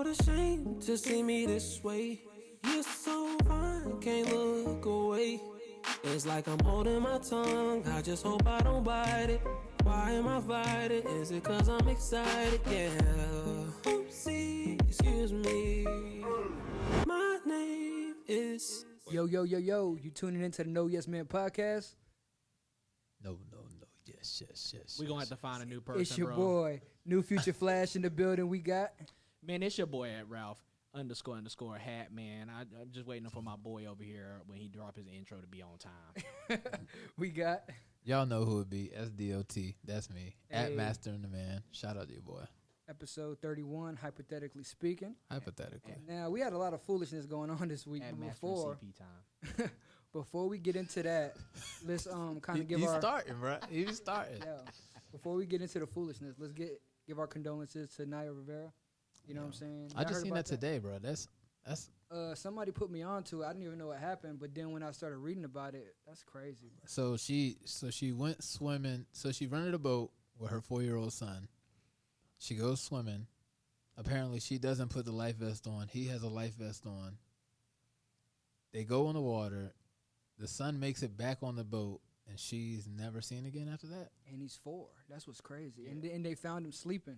not ashamed to see me this way. You're so fine, can't look away. It's like I'm holding my tongue, I just hope I don't bite it. Why am I fighting? Is it cause I'm excited? Yeah. Oopsie, excuse me. My name is... Yo, you tuning into the No Yes Man podcast? No, yes. We're going to have to find a new person, It's your bro. boy, New Future Flash in the building we got. Man, it's your boy at Ralph _ hat, man. I'm just waiting for my boy over here when he drop his intro to be on time. We got... Y'all know who it be. SDOT. That's me. Hey. At Master and the Man. Shout out to your boy. Episode 31, Hypothetically Speaking. Hypothetically. And now, we had a lot of foolishness going on this week. At But Master CP time. before we get into that, let's kind of give He's our... starting, bro. He's starting. Yeah. Before we get into the foolishness, let's give our condolences to Naya Rivera. You know what I'm saying? I just heard seen about that today, bro. That's somebody put me on to it. I didn't even know what happened, but then when I started reading about it, that's crazy, bro. so she went swimming. So she rented a boat with her 4-year-old son. She goes swimming. Apparently, she doesn't put the life vest on. He has a life vest on. They go in the water. The son makes it back on the boat, and she's never seen again after that. And he's 4. That's what's crazy. Yeah. And they found him sleeping.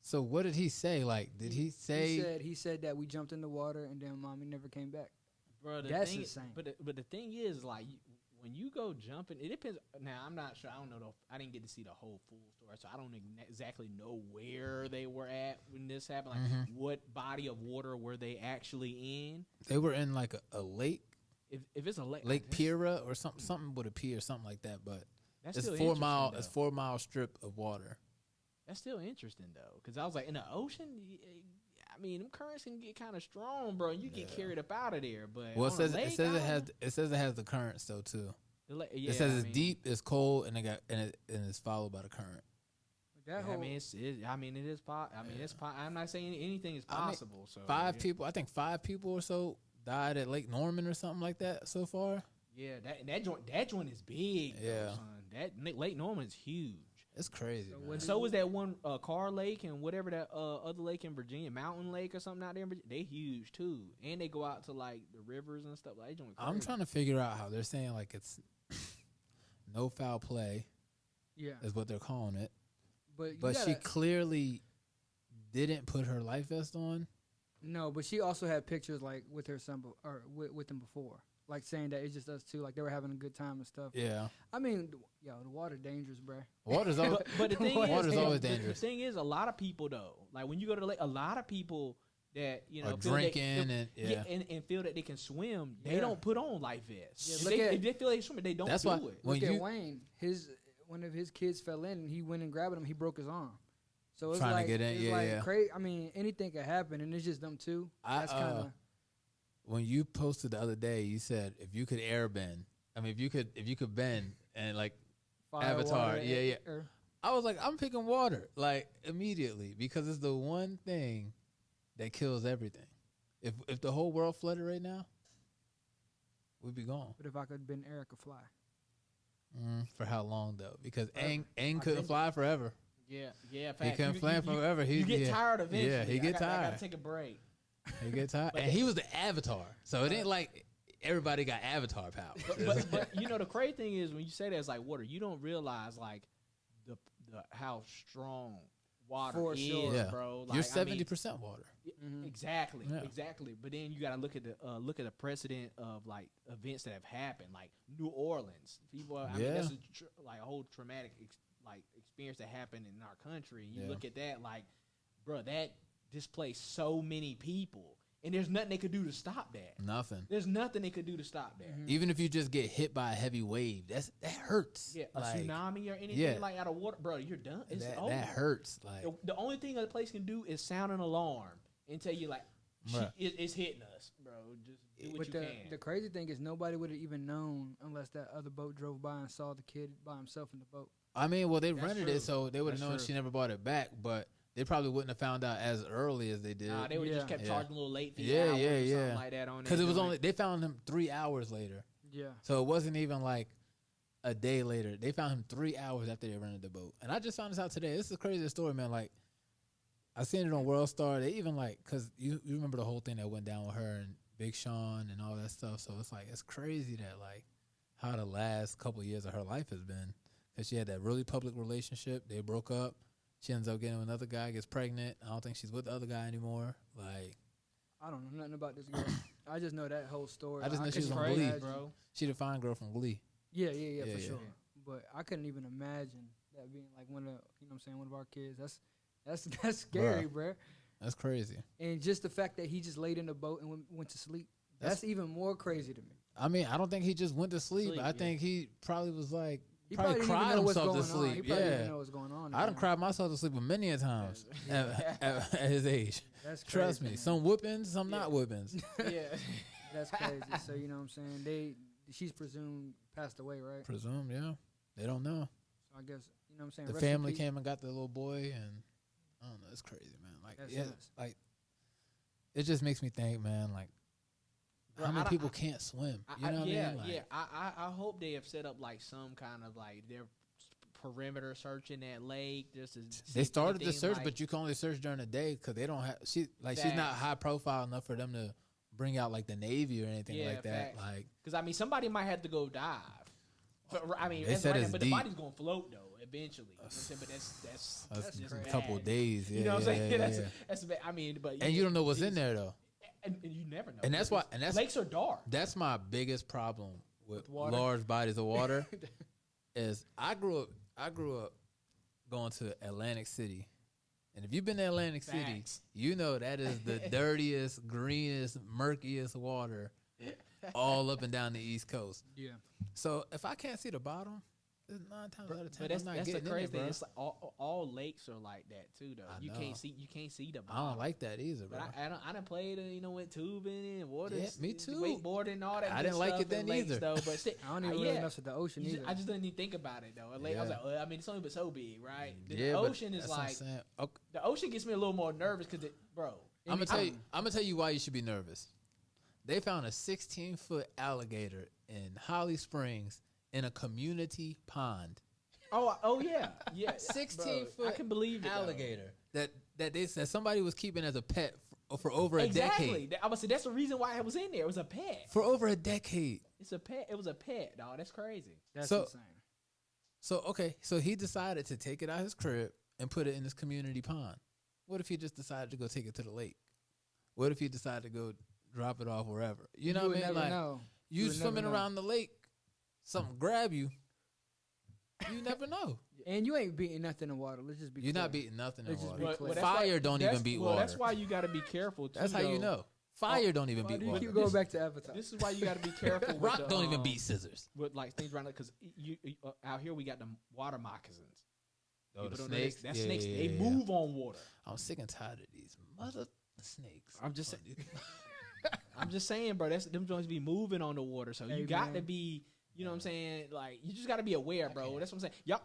So what did he say? Like, did he say? He said that we jumped in the water and then mommy never came back. Bro, that's insane. But the thing is, like, when you go jumping, it depends. Now, I'm not sure. I don't know. I didn't get to see the whole full story, so I don't exactly know where they were at when this happened. Like, what body of water were they actually in? They were in like a lake. If it's a lake, Lake Pira or something with a P or something like that. But that's it's still 4 mile. though. It's 4 mile strip of water. That's still interesting though, because I was like, in the ocean, I mean, them currents can get kind of strong, bro. And you get carried up out of there. But Well, it says it has the currents though too. It says it's deep, it's cold, and it's followed by the current. I mean, it is. I'm not saying anything is possible. So 5 people. I think 5 people or so died at Lake Norman or something like that so far. Yeah, that joint is big. Yeah, though, son. That Lake Norman is huge. It's crazy. So is that one Carr Lake and whatever that other lake in Virginia, Mountain Lake or something out there in Virginia. They huge too, and they go out to like the rivers and stuff. Like, I'm trying to figure out how they're saying like it's no foul play. Yeah, is what they're calling it. But she clearly didn't put her life vest on. No, but she also had pictures like with her son or with them before. Like saying that it's just us two, like they were having a good time and stuff. Yeah, I mean, the water dangerous, bro. Water's always, but the thing water's always dangerous. The thing is, a lot of people though, like when you go to the lake, a lot of people that are drinking and feel that they can swim, they don't put on life vests. Yeah, if they feel they swim, they don't do it. Look at Wayne. One of his kids fell in and he went and grabbed him. He broke his arm. So it's trying to get in, crazy. I mean, anything could happen, and it's just them two. That's kind of. When you posted the other day, you said if you could airbend, I mean, if you could bend and like Fire, Avatar, water, I was like, I'm picking water like immediately because it's the one thing that kills everything. If the whole world flooded right now, we'd be gone. But if I could bend air, I could fly. For how long though? Because Aang couldn't fly forever. Yeah. He couldn't fly forever. You get tired eventually. Yeah, he get tired. I gotta take a break. He get tired, and he was the Avatar, so it ain't like everybody got Avatar power. But you know the crazy thing is when you say that it's like water, you don't realize like the how strong water is, bro. Like, you're 70% water. Exactly. But then you got to look at the precedent of like events that have happened, like New Orleans. People, I mean, that's a whole traumatic experience that happened in our country. You look at that, like, bro, that displaced so many people, and there's nothing they could do to stop that. Nothing. There's nothing they could do to stop that. Even if you just get hit by a heavy wave, that hurts. Yeah, a tsunami or anything like out of water, bro, you're done. It's over. That hurts. Like the only thing a place can do is sound an alarm and tell you like it's hitting us, bro. Just do what you can. The crazy thing is nobody would have even known unless that other boat drove by and saw the kid by himself in the boat. I mean, well, they rented it, so they would have known she never brought it back, but they probably wouldn't have found out as early as they did. Nah, they would just kept charging a little late fee hours or something like that on it. Because it was only, they found him 3 hours later. Yeah. So it wasn't even like a day later. They found him 3 hours after they rented the boat. And I just found this out today. This is the craziest story, man. Like, I seen it on World Star. They even like, cause you remember the whole thing that went down with her and Big Sean and all that stuff. So it's like, it's crazy that like how the last couple of years of her life has been. Cause she had that really public relationship. They broke up. She ends up getting with another guy, gets pregnant. I don't think she's with the other guy anymore. Like, I don't know nothing about this girl. I just know that whole story. I just know she was couldn't on even Glee, imagine- bro. She the fine girl from Glee. Yeah, Yeah, for yeah. sure. But I couldn't even imagine that being like one of, you know what I'm saying, one of our kids. That's scary, bruh. That's crazy. And just the fact that he just laid in the boat and went to sleep. That's even more crazy to me. I mean, I don't think he just went to sleep. I think he probably was like, He probably didn't even cried know what's himself going to on. sleep. He probably didn't Yeah. know what's going on. I done cried myself to sleep many a times at his age. That's crazy, Trust me. man. Some whippings, some not whippings. Yeah. That's crazy. So you know what I'm saying? She's presumed passed away, right? Presume, yeah. They don't know. So I guess you know what I'm saying. The Rest in family peace. came and got the little boy, and I don't know. It's crazy, man. Like, That's yeah, nuts. like it just makes me think, man. Like, Bro, how many I- people can't swim? You know what I mean? Like, I hope they have set up like some kind of like their perimeter searching that lake. Just to see they if started the anything, search, like, but you can only search during the day because they don't have. She's not Facts. high profile enough for them to bring out like the Navy or anything Yeah, like that. facts. Like, because I mean somebody might have to go dive. But, I mean, They that's said right, it's but deep. the body's gonna float though eventually. You know what I'm saying? But that's that's just a bad. couple of days. Yeah, You know what I'm saying? yeah, that's yeah. that's bad. I mean, but And you don't know what's in there though. and you never know. And that's why. And that's lakes are dark. That's my biggest problem with water? large bodies of water. Is I grew up going to Atlantic City, and if you've been to Atlantic City, Facts. you know that is the dirtiest, greenest, murkiest water all up and down the East Coast. Yeah. So if I can't see the bottom, 9 times out of 10, But that's I'm not the getting in crazy it, thing. bro. It's like all lakes are like that too, though. I You know. can't see the I bottom. don't like that either, bro. But I done played, with tubing and water. Yeah, me too. Wakeboarding and all that. I good didn't like stuff it then and lakes, either. though. But still, I don't even really mess with the ocean either. I just didn't even think about it though. A lake, I was Yeah. like, well, I mean, it's only but so big, right? The Yeah, but ocean is that's what I'm like saying. Okay. the ocean gets me a little more nervous because bro. I'm gonna tell you why you should be nervous. They found a 16-foot alligator in Holly Springs in a community pond. Oh yeah, yeah. 16-foot I can believe it, though. alligator that they said somebody was keeping as a pet for over a Exactly. decade. I would say that's the reason why it was in there. It was a pet. For over a decade. It's a pet. It was a pet, dog. That's crazy. That's So- insane. So he decided to take it out of his crib and put it in this community pond. What if he just decided to go take it to the lake? What if he decided to go drop it off wherever? You know what I mean? would never Like, know. you would never swimming know. around the lake, something grab you. You never know. And you ain't beating nothing in water. Let's just be You're not clear. beating nothing in Let's just water. be But clear. that's Fire why- don't that's- even beat well, water. That's why you got to be careful. Too, That's how you though. know. Fire don't even Why beat do you water. keep going back to Avatar? This is why you got to be careful. with Rock the, don't even beat scissors. with like things around it because out here we got the water moccasins. Oh, the People don't know snakes? That's Yeah, snakes. yeah, They yeah. move on water. I'm sick and tired of these mother snakes. I'm just saying. I'm just saying, bro. Them joints be moving on the water, so Hey, you got to man. be. You know what I'm saying? Like you just got to be aware, bro. can't. That's what I'm saying. Y'all.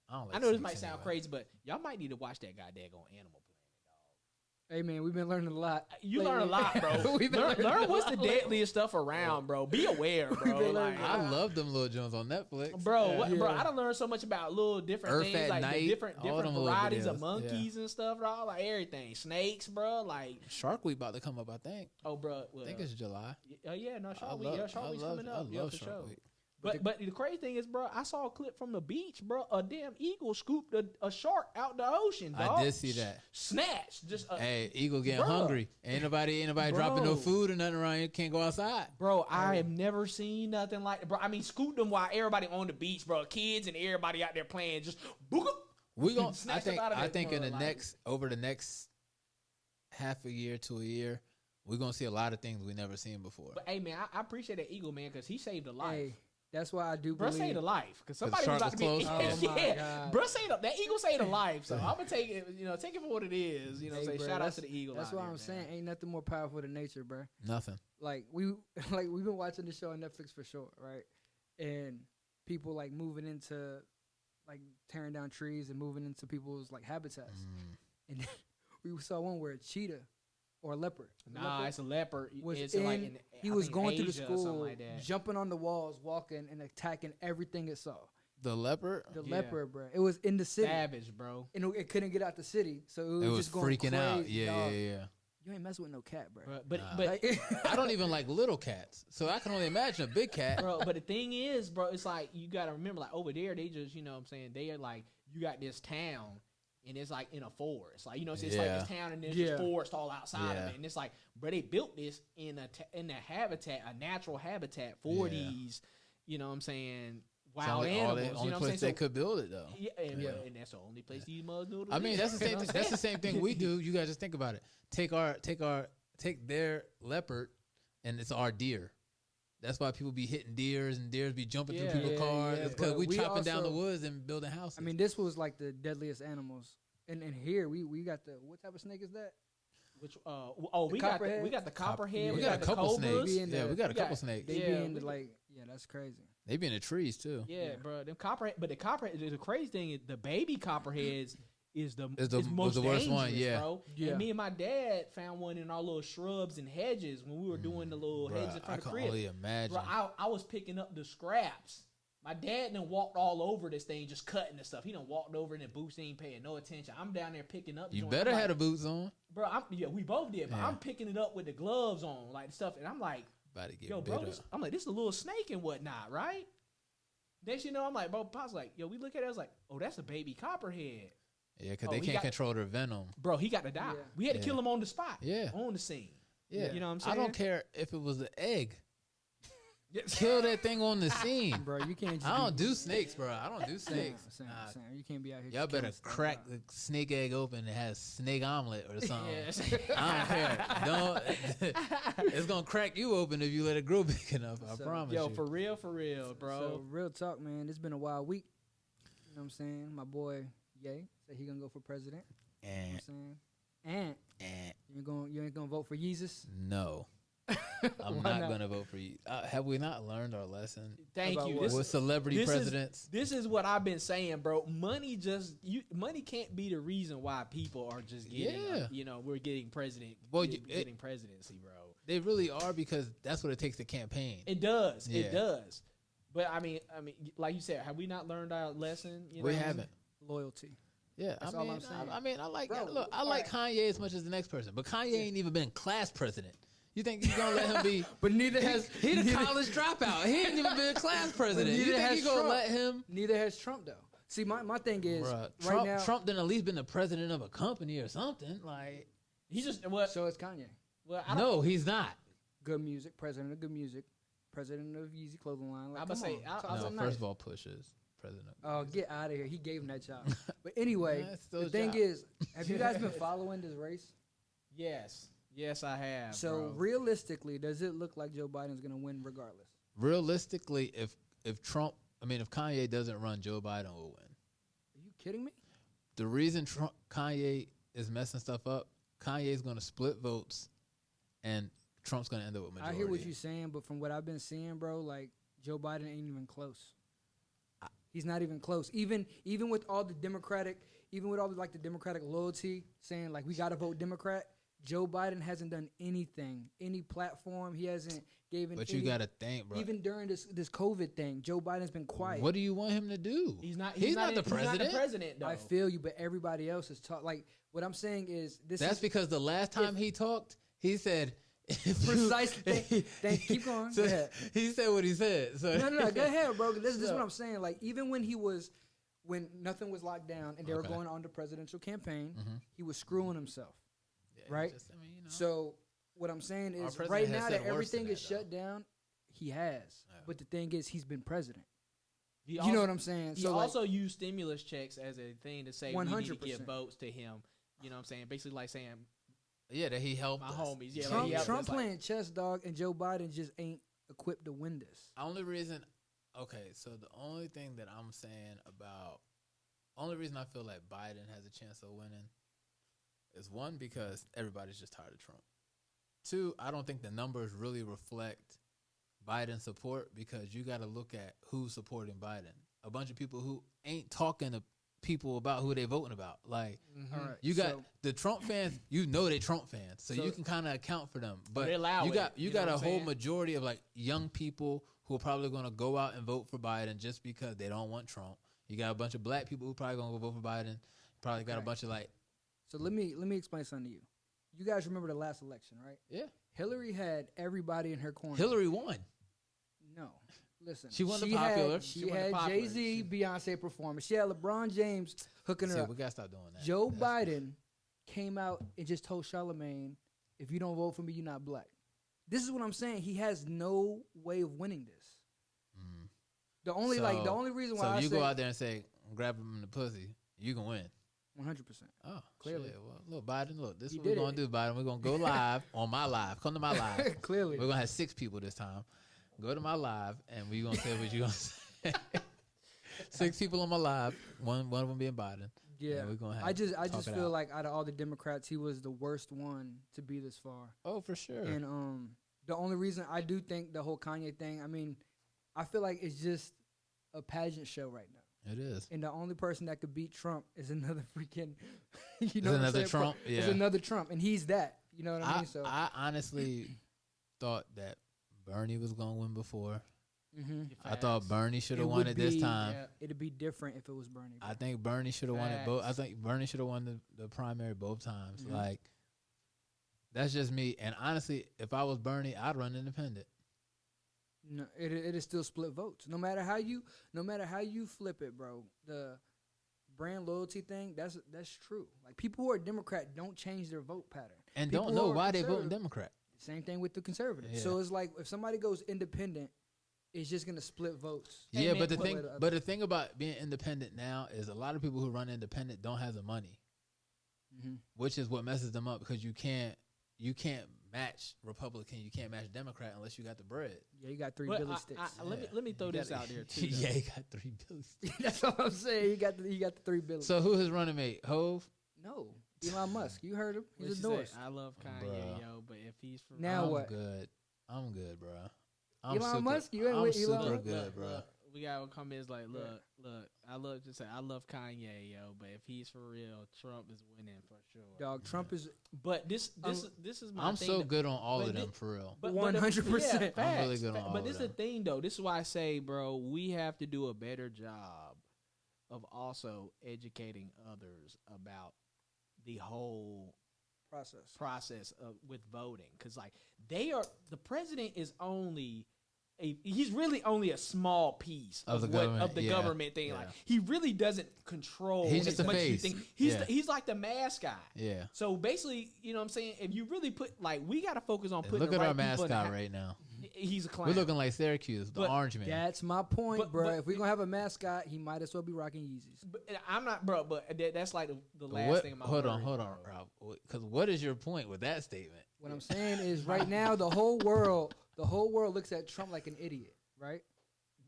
I don't like I know this snakes might sound anyway. crazy, but y'all might need to watch that goddamn Animal Hey man, we've been learning a lot. Planet. You lately. learn a lot, bro. We've been learning learn a what's the lot. deadliest stuff around, bro. Be aware, bro. been Like, learning a I love them little Jones on Netflix. Bro, Yeah. bro, Yeah. I done learned so much about little different Earth things, at like Night, the different all them little varieties of videos, monkeys and stuff, bro. Like everything, snakes, bro. Like, Shark Week about to come up, I think. oh, bro. Well, I think it's July. yeah, no, Shark I Week, love, Shark I Week's love, coming I up, yeah, love for Shark sure. Week. But the crazy thing is, bro, I saw a clip from the beach, bro. A damn eagle scooped a shark out the ocean, dog. I did see that. Snatched, just Hey, eagle getting Bruh. hungry. Ain't nobody dropping no Bro. food or nothing around here. Can't go outside. Bro, I have never seen nothing like that. Bro, I mean, scooped them while everybody on the beach, bro. Kids and everybody out there playing, just book up. We gon' Snatched up out of I that think in the mud, like- over the next half a year to a year, we're gonna see a lot of things we never seen before. But hey, man, I appreciate that eagle, man, because he saved a life. Hey, that's why I do Bro believe. saved a life because the somebody shark was about to was be. close? Oh my yeah, God. bro saved that eagle saved a life. So I'm gonna take it. Take it for what it is. Hey, Say bro, shout out that's- to the eagle. That's out what there, I'm man. saying. Ain't nothing more powerful than nature, bro. Nothing. Like we've been watching the show on Netflix for sure, right? And people like moving into like tearing down trees and moving into people's like habitats. And we saw one where a cheetah or a leopard. Nah, leopard it's a leopard. was It's in, like in, he I was think going through the Asia or something school, like that. jumping on the walls, walking and attacking everything it saw. The leopard? The Yeah. leopard, bro. It was in the city. Savage, bro. And it couldn't get out the city. So It was just going freaking out. crazy, Yeah, dog. yeah. You ain't messing with no cat, bro. But Nah. Like, I don't even like little cats, so I can only imagine a big cat. bro, but the thing is, bro, it's like you gotta remember, like over there, they just, you know what I'm saying, they are like, you got this town and it's like in a forest. Like, you know, so it's like this town and there's this forest all outside of it. And it's like, bro, they built this in a habitat, a natural habitat for these, you know what I'm saying, wild animals. The you only know place what I'm they saying? could build it though. Yeah, and that's the only place these mud noodles. I mean, is. that's the same. You know what I'm That's the saying? same thing we do. You guys just think about it. Take their leopard, and it's our deer. That's why people be hitting deers and deers be jumping through people's cars because but we chopping down the also- woods and building houses. I mean, this was like the deadliest animals. And here we got the what type of snake is that? Which we got the copperhead. we We got a got the couple cobras. snakes. Yeah, we got a we couple got- snakes. They Yeah, be in we- the, like, that's crazy. They be in the trees too. Yeah, bro. Them copperhead, but the copperhead. The crazy thing is the baby copperheads is the Was most the worst dangerous, one, yeah. bro. Yeah. And me and my dad found one in our little shrubs and hedges when we were doing the little hedges in Bruh, I front of the can crib. only imagine. Bro, I was picking up the scraps. My dad done walked all over this thing, just cutting the stuff. He done walked over and the boots ain't paying no attention. I'm down there picking up. You joint. better I'm have the like, boots on. bro. We both did, but Yeah. I'm picking it up with the gloves on, like the stuff, and I'm like, About to get yo, bit bro, up. I'm like, this is a little snake and whatnot, right? Next, you know, I'm like, bro, Pop's like, yo, we look at it, I was like, oh, that's a baby copperhead. Yeah, because Oh, they he can't got- control their venom. Bro, he got to die. Yeah. We had to Yeah. kill him on the spot. Yeah. On the scene. Yeah, You know what I'm I saying? don't care if it was an egg. Kill that thing on the scene. Bro, you can't just I don't do snakes, bro. I don't do snakes. Same. Nah, You can't be out here. y'all just killing better stuff, crack bro. the snake egg open and have snake omelet or something. Yes. I don't care. Don't. It's gonna crack you open if you let it grow big enough. I So, promise Yo, you. for real, bro. So real talk, man. It's been a wild week. You know what I'm saying? My boy Ye said he gonna go for president. You know what I'm saying? And you ain't gonna vote for Jesus. No, I'm Why not gonna vote for you. Have we not learned our lesson Thank About you. what? This, with celebrity this is- presidents? this is what I've been saying, bro. Money can't be the reason why people are just getting, Yeah. we're getting Well, getting presidency, bro. They really are because that's what it takes to campaign. It does. Yeah. It does. But I mean, like you said, have we not learned our lesson? You know We what I'm haven't. Loyalty. Yeah, That's all I'm saying. I like. Bro, Look, I all like Kanye as much as the next person, but Kanye ain't even been class president. You think you gonna let him be? But neither He the college dropout. He ain't even been a class president. You neither think has you gonna Trump. let him? Neither has Trump though. See, my thing is Bruh, right Trump, now. Trump done at least been the president of a company or something. Like, He just what? So is Kanye. Well, I don't, no, he's not. Good music, president of good music, president of Yeezy clothing line. Like, I'm about to come say, on, talk No, something first nice. of all, pushes president. Oh, get out of here! He gave him that job. But anyway, Nah, it's still the a thing job. is, have you guys been following this race? yes, I have. So bro. realistically, does it look like Joe Biden's going to win regardless? Realistically, if Kanye doesn't run, Joe Biden will win. Are you kidding me? The reason Kanye is messing stuff up, Kanye is going to split votes, and Trump's going to end up with majority. I hear what you're saying, but from what I've been seeing, bro, like Joe Biden ain't even close. He's not even close. Even with all the Democratic, the Democratic loyalty, saying like we got to vote Democrat. Joe Biden hasn't done anything, any platform. He hasn't given. But you got to think, bro. Even during this COVID thing, Joe Biden's been quiet. What do you want him to do? he's not. He's not the president. He's not the president, though. I feel you, but everybody else is talking. Like what I'm saying is this. That's is because the last time he talked, he said precisely. Keep going. So Go ahead. he said what he said. So No, go ahead, bro. This is what I'm saying. Like, even when nothing was locked down and they were Okay. going on the presidential campaign, he was screwing himself, Yeah, right? just, So, what I'm saying Our is, president right has now said that worse than everything is that, shut down, he has. Yeah. But the thing is, he's been president. He You also- know what I'm saying? He So, like, also used stimulus checks as a thing to say we need to give 100%. votes to him. You know what I'm saying? Basically, like saying yeah, that he helped my us. homies. Yeah, Trump, like, he helped Trump us, like- playing chess, dog, and Joe Biden just ain't equipped to win this. Only reason, okay, so the only thing that I'm saying about, only reason I feel like Biden has a chance of winning is one, because everybody's just tired of Trump. Two, I don't think the numbers really reflect Biden's support, because you got to look at who's supporting Biden. A bunch of people who ain't talking to people about who they voting about. Like, All right, you got so- the Trump fans, you know they Trump fans, so So- you can kind of account for them. But they allow you it, got you know got what a I'm whole saying? majority of like young people who are probably going to go out and vote for Biden just because they don't want Trump. You got a bunch of black people who probably going to go vote for Biden. Probably got a bunch of like. So let me explain something to you. You guys remember the last election, right? Yeah. Hillary had everybody in her corner. Hillary won. No. Listen. She won the popular. She had Jay-Z, Beyonce performing. She had LeBron James hooking her up. We got to stop doing that. Joe Biden came out and just told Charlemagne, if you don't vote for me, you're not black. This is what I'm saying. He has no way of winning this. The only reason why I say, go out there and say, grab him in the pussy, you can win. 100%. Oh, clearly. Shit. Well, look, Biden, this is what we're going to do, Biden. We're going to go live on my live. Come to my live. Clearly. We're going to have 6 people this time. Go to my live, and we're going to say what you're going to say. 6 people on my live, one of them being Biden. Yeah. We're gonna have I just feel out. like out of all the Democrats, he was the worst one to be this far. Oh, for sure. And the only reason I do think the whole Kanye thing, I mean, I feel like it's just a pageant show right now. It is. And the only person that could beat Trump is another freaking, another Trump. Yeah. It's another Trump, and he's that. You know what I mean? So I honestly thought that Bernie was gonna win before. Mm-hmm. I thought Bernie should have won it this time. Yeah, it'd be different if it was Bernie. I think Bernie should have won it both. I think Bernie should have won the primary both times. Mm-hmm. Like, that's just me. And honestly, if I was Bernie, I'd run independent. No, it is still split votes. No matter how you flip it, bro. The brand loyalty thing, that's true. Like, people who are Democrat don't change their vote pattern And people don't know why they voting Democrat. Same thing with the conservatives. Yeah. So it's like if somebody goes independent, it's just gonna split votes. Yeah, but the thing about being independent now is a lot of people who run independent don't have the money, which is what messes them up because you can't match Republican, you can't match Democrat unless you got the bread. Yeah, you got 3 Billy sticks. Let me throw this out there too. Yeah, you got 3 Billy sticks. That's all I'm saying. You got the 3 Billy. So who his running mate? Hove? No, Elon Musk. You heard him. He's endorsed. I love Kanye, but if he's for now, what? I'm good, bro. Elon Musk, you ain't with Elon. I'm super good, bro. We got comments like, look. I love Kanye, but if he's for real, Trump is winning for sure. Dog, Trump is. But this is my. I'm thing so good on all of them for real. 100%. I'm really good on all But of this is them. the thing, though. This is why I say, bro, we have to do a better job of also educating others about the whole process with voting, because like the president is only. He's really only a small piece of the government thing. Yeah. Like, he really doesn't control. He's just as much face. As you think. He's like the mascot. Yeah. So basically, you know what I'm saying? If you really put we got to focus on putting. Look the at right our mascot right now. He's a clown. We're looking like Syracuse, the orange man. That's my point, bro. If we're gonna have a mascot, he might as well be rocking Yeezys. But I'm not, bro. But that's like the last thing. Hold on, Rob. Because what is your point with that statement? What I'm saying is, right now, the whole world looks at Trump like an idiot, right?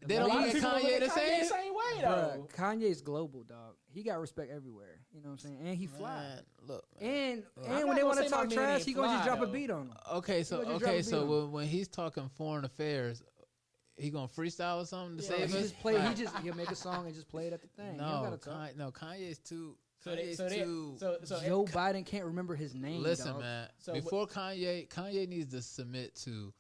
They don't look at Kanye the same way, though. Kanye's global, dog. He got respect everywhere. You know what I'm saying? And he fly. Man, look, man. And when they want to talk trash, he gonna just drop a beat on them. Okay, so when he's talking foreign affairs, he gonna freestyle or something to save us? He'll make a song and just play it at the thing. Kanye's too. So Joe Biden can't remember his name. Listen, dog. man. Before Kanye needs to submit to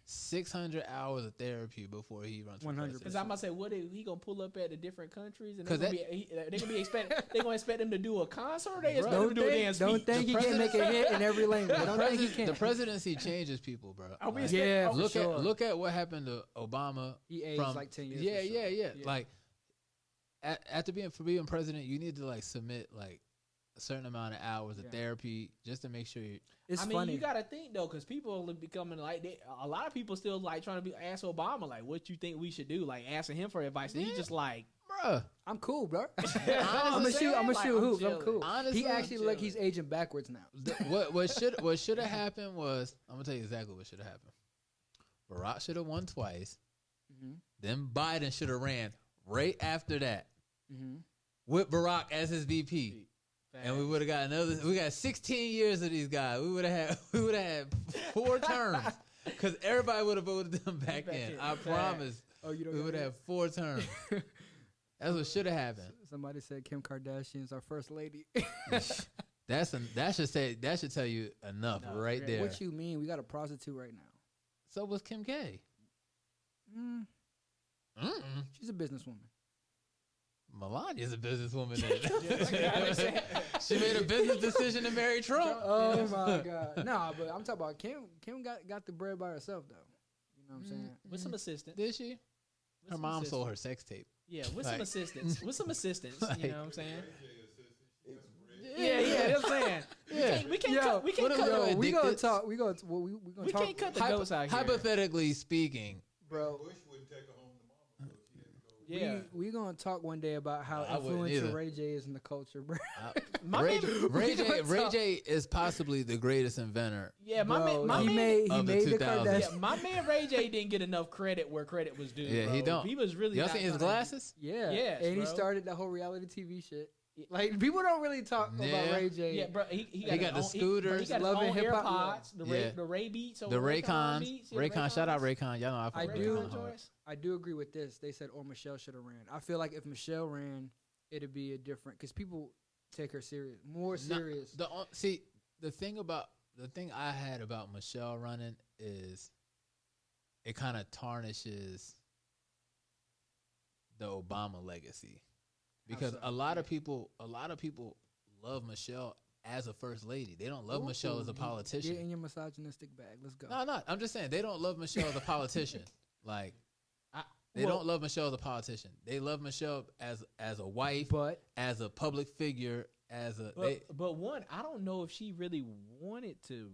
600 hours of therapy before he runs for 100%. Because I'm about to say, what is he gonna pull up at the different countries and they gonna expect him to do a concert? Or they expect him to do a dance? Don't think he can make a hit in every language. Don't think he can. The presidency changes people, bro. Look at what happened to Obama. He aged like 10 years. Yeah. Like after being president, you need to like submit like a certain amount of hours of therapy just to make sure funny. You gotta think though, because people are becoming like a lot of people still like trying to ask Obama like, what you think we should do, like asking him for advice, and he's just like, bruh, I'm cool, bro. I'm gonna shoot hoops. I'm cool. Honestly, he actually like he's aging backwards now. What should have happened was, I'm gonna tell you exactly what should have happened. Barack should have won twice. Then Biden should have ran right after that with Barack as his VP. And we would have got we got 16 years of these guys. We would have had 4 terms because everybody would have voted them back in. I promise. We would have 4 terms. That's what should have happened. Somebody said Kim Kardashian's our first lady. that should tell you enough right there. What you mean? We got a prostitute right now. So was Kim K. She's a businesswoman. Melania's a businesswoman. She made a business decision to marry Trump. Oh my God. Nah, but I'm talking about Kim got the bread by herself though. You know what I'm saying? With some assistance. Did she? Her mom sold her sex tape. Yeah, with some assistance. With some assistance. You know what I'm saying? Yeah, that's what I'm saying. Yeah. We can't cut. We can't cut. We gonna talk. We gonna talk. We can't cut the ghosts out here. Hypothetically speaking, bro. Bush wouldn't take her home to mama, so she had to go. Yeah, We gonna talk one day about how I wouldn't influential either. Ray J is in the culture, bro. Ray J is possibly the greatest inventor. Yeah, my Bro, man, he made of the the 2000s. Kardashians. yeah, my man Ray J didn't get enough credit where credit was due. Yeah, bro. he don't. He was really. Y'all not seen his gonna- glasses? Yeah, Yes, and he bro. started the whole reality TV shit. Like people don't really talk about Yeah. Ray J. Yeah, bro. He He got the scooters, He got his loving own hip-hop, AirPods. yeah. The Ray Beats. Or The Raycon. Beats. Yeah, Raycon. Shout out Raycons. Raycon. Y'all know I fuck with I do. Raycon hard. I do agree with this. They said, or Michelle should have ran. I feel like if Michelle ran, it'd be a different because people take her serious, more serious. See, the thing I had about Michelle running is it kind of tarnishes the Obama legacy because so? a lot of people love Michelle as a first lady. They don't love Michelle as a Get politician. in your misogynistic bag. Let's go. No, I'm just saying they don't love Michelle as a politician. Like they well- don't love Michelle as a politician. They love Michelle as a wife, But as a public figure, as a But one, I don't know if she really wanted to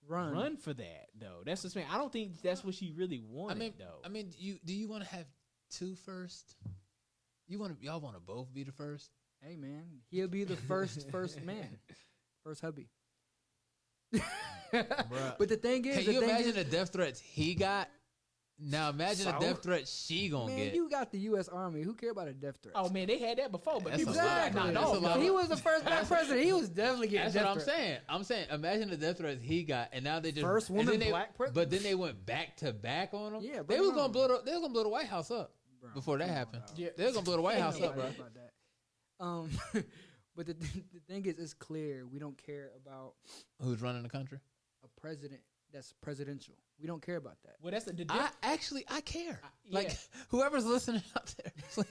run for that though. That's the thing. I don't think that's what she really wanted though. I mean, do you want to have two first? Y'all want to both be the first? Hey man, he'll be the first man, first hubby. Bruh. But the thing is, Can you imagine the death threats he got? Now imagine the So? death threat she gonna man, get. you got the U.S. Army. Who care about a death threat? Oh man, they had that before, but That's people a lot. got knocked That's a off. lot. He was the first black president. He was definitely getting That's death what I'm threat. saying. I'm saying, imagine the death threats he got, and now they just First and woman then they- black president? But then they went back to back on him. Yeah, they bring was it gonna on. they was gonna blow the White House up before that come on, happened. dog. Yeah. They was gonna blow the White House up, bro. About that. But the thing is, it's clear we don't care about Who's running the country? a president that's presidential. We don't care about that. Well, that's the I care. yeah. Like whoever's listening out there, please.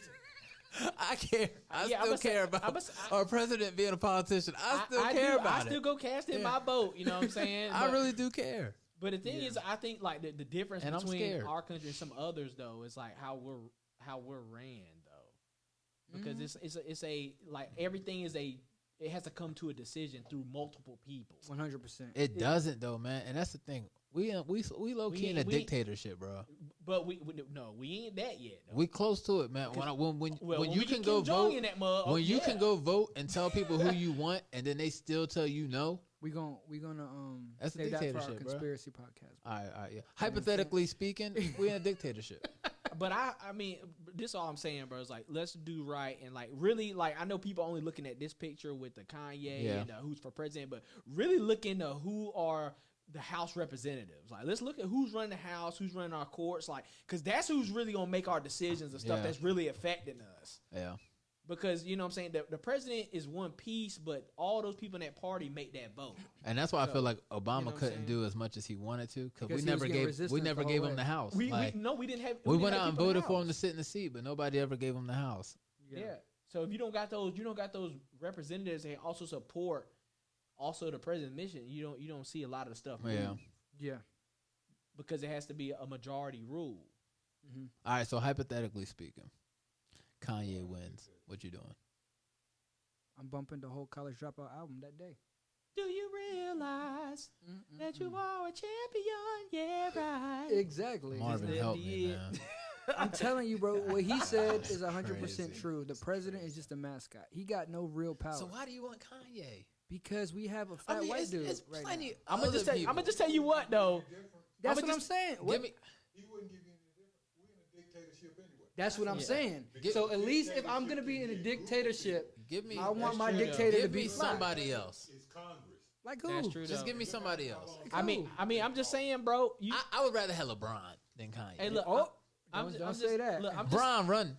I care. I Yeah, still I'ma say- care about I'ma say- our president being a politician. I still I care do, about I it. still go cast in my vote. You know what I'm saying? I But- really do care. But the thing is, I think like the difference And I'm between scared. our country and some others though is like how we're ran though, because it's a like everything is it has to come to a decision through multiple people. 100%. It doesn't though, man. And that's the thing. We low key in a we- dictatorship, bro. But we ain't that yet. Though. We close to it, man. When you can go vote, in that mug, when you can go vote and tell people who you want, and then they still tell you no. We gonna That's a save that for our dictatorship, bro. conspiracy podcast. All right, yeah. Hypothetically speaking, we in a dictatorship. But I mean, this all I'm saying, bro, is like let's do right and like really like I know people only looking at this picture with the Kanye Yeah. and who's for president, but really look into who are the House representatives. Like let's look at who's running the House, who's running our courts, like because that's who's really gonna make our decisions and stuff Yeah. that's really affecting us. Yeah. Because you know what I'm saying, the president is one piece, but all those people in that party make that vote. And that's why I feel like Obama You know what I'm couldn't saying? do as much as he wanted to because Because we he never was getting gave resistance the whole him way. the House. We Like, we didn't have we didn't went have out and people in the voted for him to House. sit in the seat, but nobody ever gave him the House. Yeah. So if you don't got those representatives that also support also the president's mission, you don't see a lot of the stuff. Yeah. move Yeah. Because it has to be a majority rule. All right. So hypothetically speaking, Kanye wins. What you doing? I'm bumping the whole College Dropout album that day. Do you realize that you are a champion? Yeah, right. Exactly. Marvin, help me, man. I'm telling you, bro. What he said is 100% Crazy. true. The president is just a mascot. He got no real power. So why do you want Kanye? Because we have a fat white dude it's right plenty. now. I'm gonna just tell you what though. That's I'ma what I'm just- saying. Give me. He wouldn't give you any different. We're in a dictatorship anyway. That's what I'm saying. So at least if I'm gonna be in a dictatorship, Give me. I want my true, though. dictator to Give be me flat. somebody else. It's Congress. Like who? That's true. Just though. give me somebody else. I mean, I'm just saying, bro. You, I would rather have LeBron than Kanye. hey, look. Oh, I'm don't just- say that. Look, I'm just, Bron, run,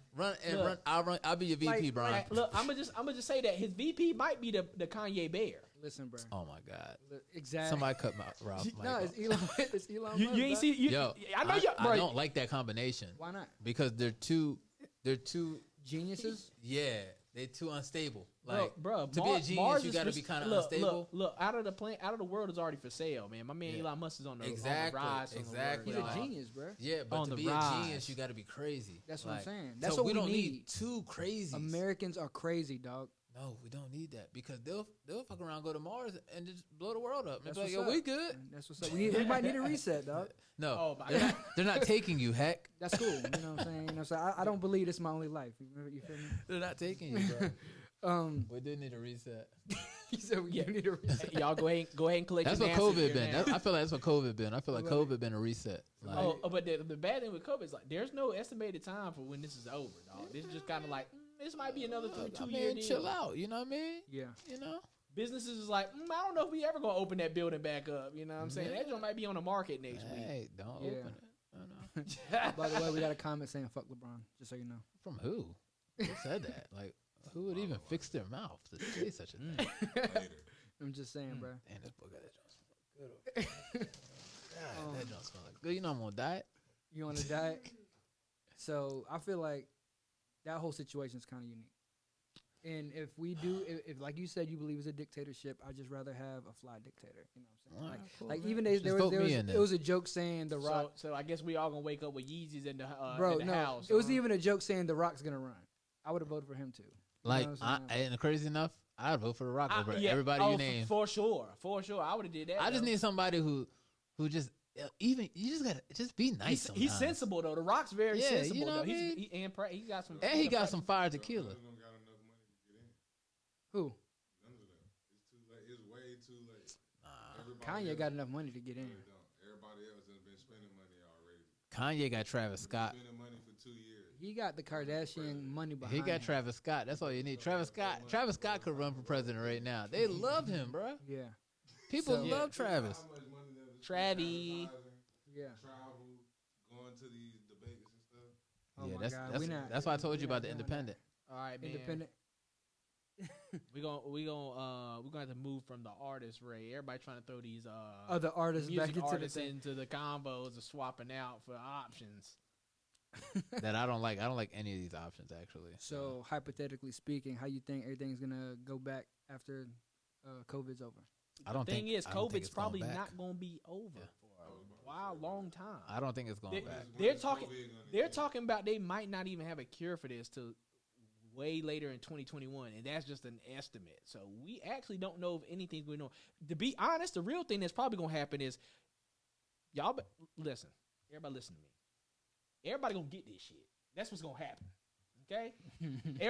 and Look. run. I'll be your VP, Like, Bron. look, I'm gonna just say that his VP might be the Kanye bear. Listen, bro. Oh my God! Exactly. Somebody cut my Rob. No, it's Elon. It's Elon. You Musk, ain't dog. see. Yo, I know you. I don't like that combination. Why not? Because they're too. Geniuses. Yeah, they're too unstable. Like, bro, to be a genius, you got to be kind of unstable. Look, out of the world is already for sale, man. My man Elon Musk is on the Exactly, on the rise. exactly. He's a genius, bro. Yeah, but On to the be rise. a genius, you got to be crazy. That's what Like, I'm saying. That's so what we don't need. two crazies. Americans are crazy, dog. No, we don't need that because they'll fuck around, go to Mars, and just blow the world up. And That's be like, what's yo, up. we good. That's what's up. We might need a reset, dog. No, Oh, my they're not taking you, heck. That's cool. You know what I'm saying? You know what I'm saying? I don't believe this is my only life. You feel me? They're not taking you, bro. We do need a reset. He said we need a reset. Y'all go ahead and collect. That's your what answers COVID here been. now. I feel like that's what COVID been. I feel like COVID been a reset. Like, But the bad thing with COVID is like there's no estimated time for when this is over, dog. This is just kind of like this might be another two year deal. chill out. You know what I mean? Yeah. You know. Businesses is like, I don't know if we ever gonna open that building back up. You know what I'm saying? That joint might be on the market next week. Hey, don't Yeah. open it. I know. By the way, we got a comment saying "fuck LeBron," just so you know. From who? Who said that? Like, who would even fix their mouth to say such a thing? I'm just saying, bro. Damn, this boy got that joint smell good. God, that joint smell like good. You know I'm on a diet. You on a diet? So I feel like that whole situation is kind of unique. And if we do, if like you said, you believe it's a dictatorship, I'd just rather have a fly dictator. You know what I'm saying? Alright, cool, like man. even Just there vote was me in it then. was a joke saying the Rock. So I guess we all gonna wake up with Yeezys in the Bro, in the house. it was even a joke saying the Rock's gonna run. I would have voted for him too. Like, what I'm saying? and crazy enough, I'd vote for the Rock over everybody you name. for sure. I would have did that. I just though. need somebody who just even you just gotta just be nice. He's sometimes. sensible though. The Rock's very Yeah, sensible you know though. what I mean? He got some. And he got some fire tequila. Don't got enough money to get in. Who? None of them. It's too late. It's way too late. Kanye else- got enough money to get in. really don't. Everybody else has been spending money already. Kanye got Travis Scott. Spending money for 2 years. He got the Kardashian money behind He got him. Travis Scott. That's all you need. Travis Scott could run for president right now. They love him, bro. Yeah, People So- love Travis. How much money that is Travi. yeah. travel, going to these debates and stuff. Oh Yeah, my God, we not- that's why I told you we not about the doing independent. All right, man. Independent. We're gonna have to move from the artist Ray. Everybody trying to throw these Other artists back music into the artists thing. into the combos of swapping out for options. That I don't like. I don't like any of these options actually. So hypothetically speaking, how you think everything's gonna go back after COVID's over? I don't The thing think is, I don't think COVID's it's going probably back. not gonna be over for a while, long time. I don't think it's going They- back. They're talking. They're talking about they might not even have a cure for this till way later in 2021, and that's just an estimate. So we actually don't know if anything's going on. To be honest, the real thing that's probably going to happen is y'all. Listen, everybody, listen to me. Everybody gonna get this shit. That's what's gonna happen. Okay,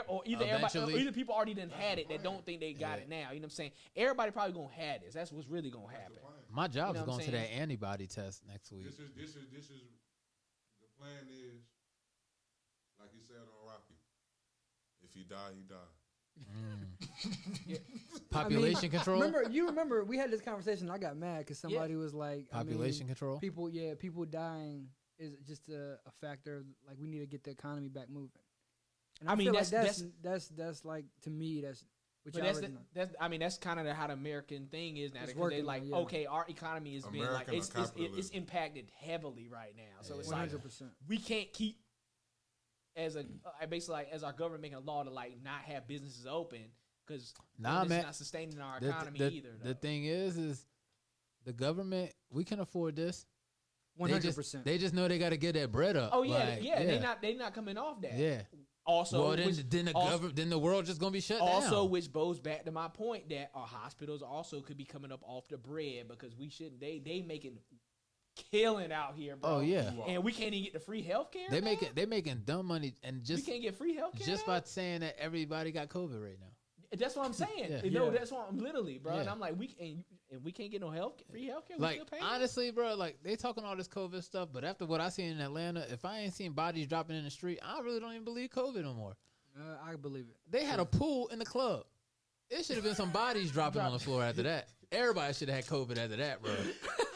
or either everybody, or Eventually. either people already done had it that don't think they got it now. You know what I'm saying? Everybody probably gonna have this. That's what's really gonna happen. My job's You know what I'm going to that saying? antibody test next week. This is the plan is like you said on Rocky. If he die, he die. Population control. Remember we had this conversation. I got mad because somebody was like, Population control. People dying is just a factor. Like we need to get the economy back moving. And I mean, feel that's- like that's like to me that's. Which But I that's already know. that's kind of how the American thing is now. It's Because they working like, now, yeah. okay, our economy is being like American or it's capitalism? impacted heavily right now. So it's like 100%. we can't keep as a basically like as our government making a law to like not have businesses open because Nah, it's man. not sustaining our The- economy the, either. The though. thing is we can afford this. 100%. They just know they got to get that bread up. Oh yeah, Like, yeah, they not coming off that. Yeah. Also, Well, then the world just gonna be shut also, down. which goes back to my point that our hospitals also could be coming up off the bread because we shouldn't. They making killing out here, bro. Oh, yeah. and we can't even get the free healthcare. They making dumb money and we just can't get free healthcare just by saying that everybody got COVID right now. That's what I'm saying. Yeah. You know, Yeah. that's what I'm literally, bro. And Yeah. I'm like, we can't get no free healthcare. We Like still paying? honestly, bro, like they talking all this COVID stuff, but after what I seen in Atlanta, if I ain't seen bodies dropping in the street, I really don't even believe COVID no more. I believe it. They had a pool in the club. It should have been some bodies dropping on the floor after that. Everybody should have had COVID after that, bro.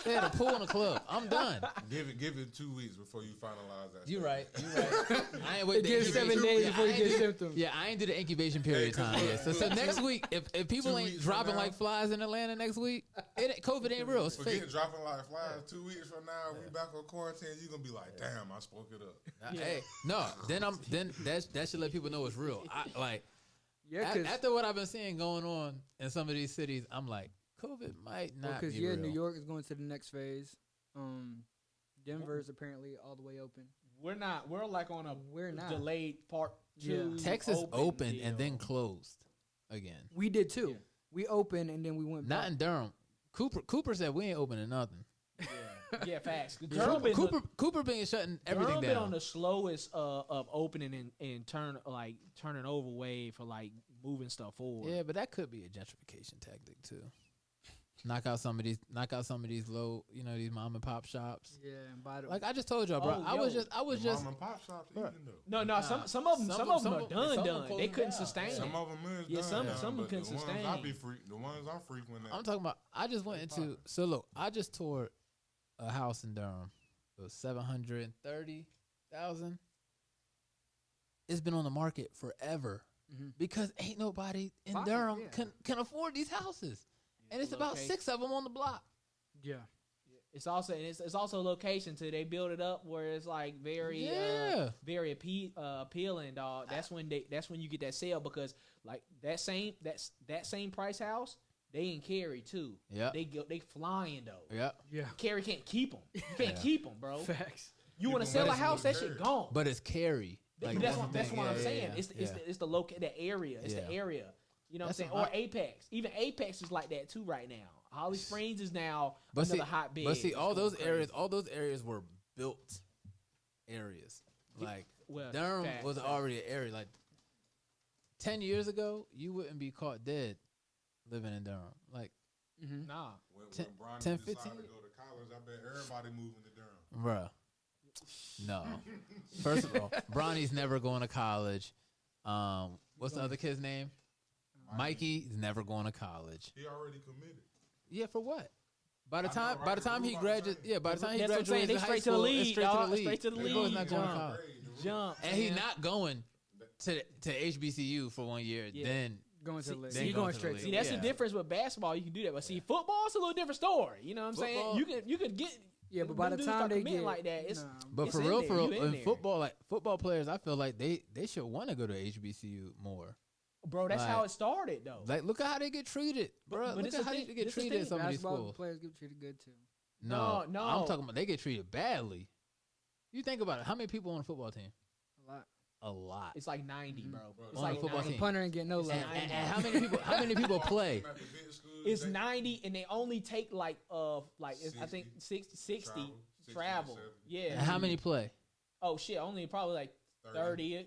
They had a pool in the club. I'm done. Give it 2 weeks before you finalize that. You right. I ain't wait. Give 7 days before you get symptoms. Yeah, I ain't do the incubation period time yet. So next week, if people ain't dropping like flies in Atlanta next week, COVID ain't real. It's Forget fake. dropping like flies. 2 weeks from now, we back on quarantine. You gonna be like, damn, I spoke it up. Hey, no. Then that should let people know it's real. Yeah, After what I've been seeing going on in some of these cities, I'm like, COVID might not be real. New York is going to the next phase. Denver is apparently all the way open. We're not. We're like on a delayed part 2. Yeah. Texas opened and then closed again. We did too. Yeah. We opened and then we went Not back. in Durham. Cooper said we ain't opening nothing. Yeah, facts. Cooper been shutting everything Durham down. been on the slowest of opening and turning over wave for like moving stuff forward. Yeah, but that could be a gentrification tactic too. Knock out some of these low, these mom and pop shops. Yeah, and by the Like I just told y'all, bro. I was just Mom and pop shops, even though. No, some of them are done. They couldn't down. sustain it. Some of them is Yeah, done. some of them couldn't the sustain. The ones I'm frequenting. I'm talking about. I just went into. So look, I just toured a house in Durham. It was $730,000. It's been on the market forever because ain't nobody in Durham can afford these houses, and it's about 6 of them on the block. Yeah. It's also location too. They build it up where it's like very appealing, dog. That's when you get that sale because like that same price house they in Cary too. Yeah, they flying though. Yeah. Cary can't keep them. You can't keep them, bro. Facts. You want to sell a house? That shit gone. But it's Cary. Like, that's what I'm saying. It's the area. It's the area. You know what I'm saying? Or Apex. Even Apex is like that too right now. Holly Springs is now another hotbed. But see, all those areas were built areas. Like Durham was already an area. Like 10 years ago, you wouldn't be caught dead living in Durham. Like nah. When Bronny 10, decided 15? to go to college, I bet everybody moving to Durham. Bruh. No. First of all, Bronny's never going to college. What's the other kid's name? Mikey's never going to college. He already committed. Yeah, for what? By the time he graduates, that's what I'm saying. graduates They high straight to the school, league, it's straight dog. to the league. Straight to the That boy's league. not going to college. Jump. And he's not going to HBCU for 1 year. Yeah. Then Going to the league. then You're going straight to See, the that's Yeah. the difference with basketball. You can do that, but see, football is a little different story. You know what I'm Football- saying? You can get. Yeah, but by the dudes time start they committing get like that, it's But it's for in real, there. You in in there. football, like football players, I feel like they should want to go to HBCU more. Bro, that's Like- how it started, though. Like, look at how they get treated, bro. but Look it's at the how thing- they get it's the treated in thing. some of these basketball schools. players get treated good too. No, No. I'm talking about they get treated badly. You think about it. How many people on a football team? A lot. A lot. It's like 90, bro. It's On like the football 90. team. Punter ain't getting no love. And how many people? How many people play? It's 90, and they only take like I think 60 travel. Yeah. And how many play? Oh shit, only probably like 30 of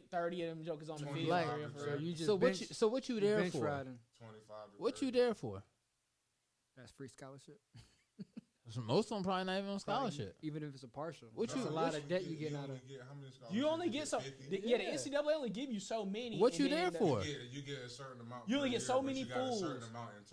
them jokers on the field. Like- So you just So bench, what you there bench for? riding. 25 to What 30. you there for? That's free scholarship. Most of them probably not even on scholarship. Even if it's a partial. What That's you- a lot of debt you getting out of. How many scholarships? You only get some. 50? Yeah, the NCAA only give you so many. What and you then there for? You get a certain amount. You only per get year, so but many you got a certain fools. amount in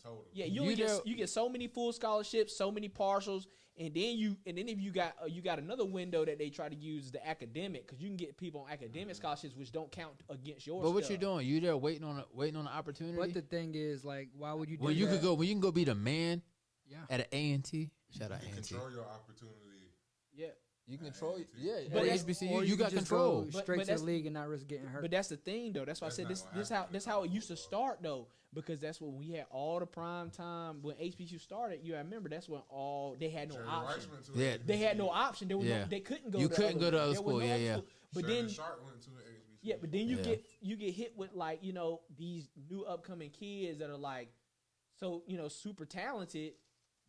total. Yeah, you there- get so many full scholarships, so many partials, and then if you got another window that they try to use is the academic because you can get people on academic scholarships which don't count against yours. But what you doing? You there waiting on an opportunity? But the thing is, like, why would you do when you that? could go, when you can go be the man Yeah. at an A&T. Shout out You A&T. control your opportunity. Yeah, You control. Yeah, But at that's- HBCU, Or you got could just control. go But straight to the that's- league and not risk getting hurt. but that's the thing though. That's why I said That's this not gonna that's how it used to start though because that's when we had all the prime time when HBCU started. You remember that's when all they had no Jerry option. Rice went to Yeah. HBCU. They had no option. There was Yeah. they couldn't go. You to couldn't go to other there was school. no Yeah, other yeah. school. But Shannon then Sharp went to HBCU. yeah, but then Yeah. you get hit with like these new upcoming kids that are like so super talented.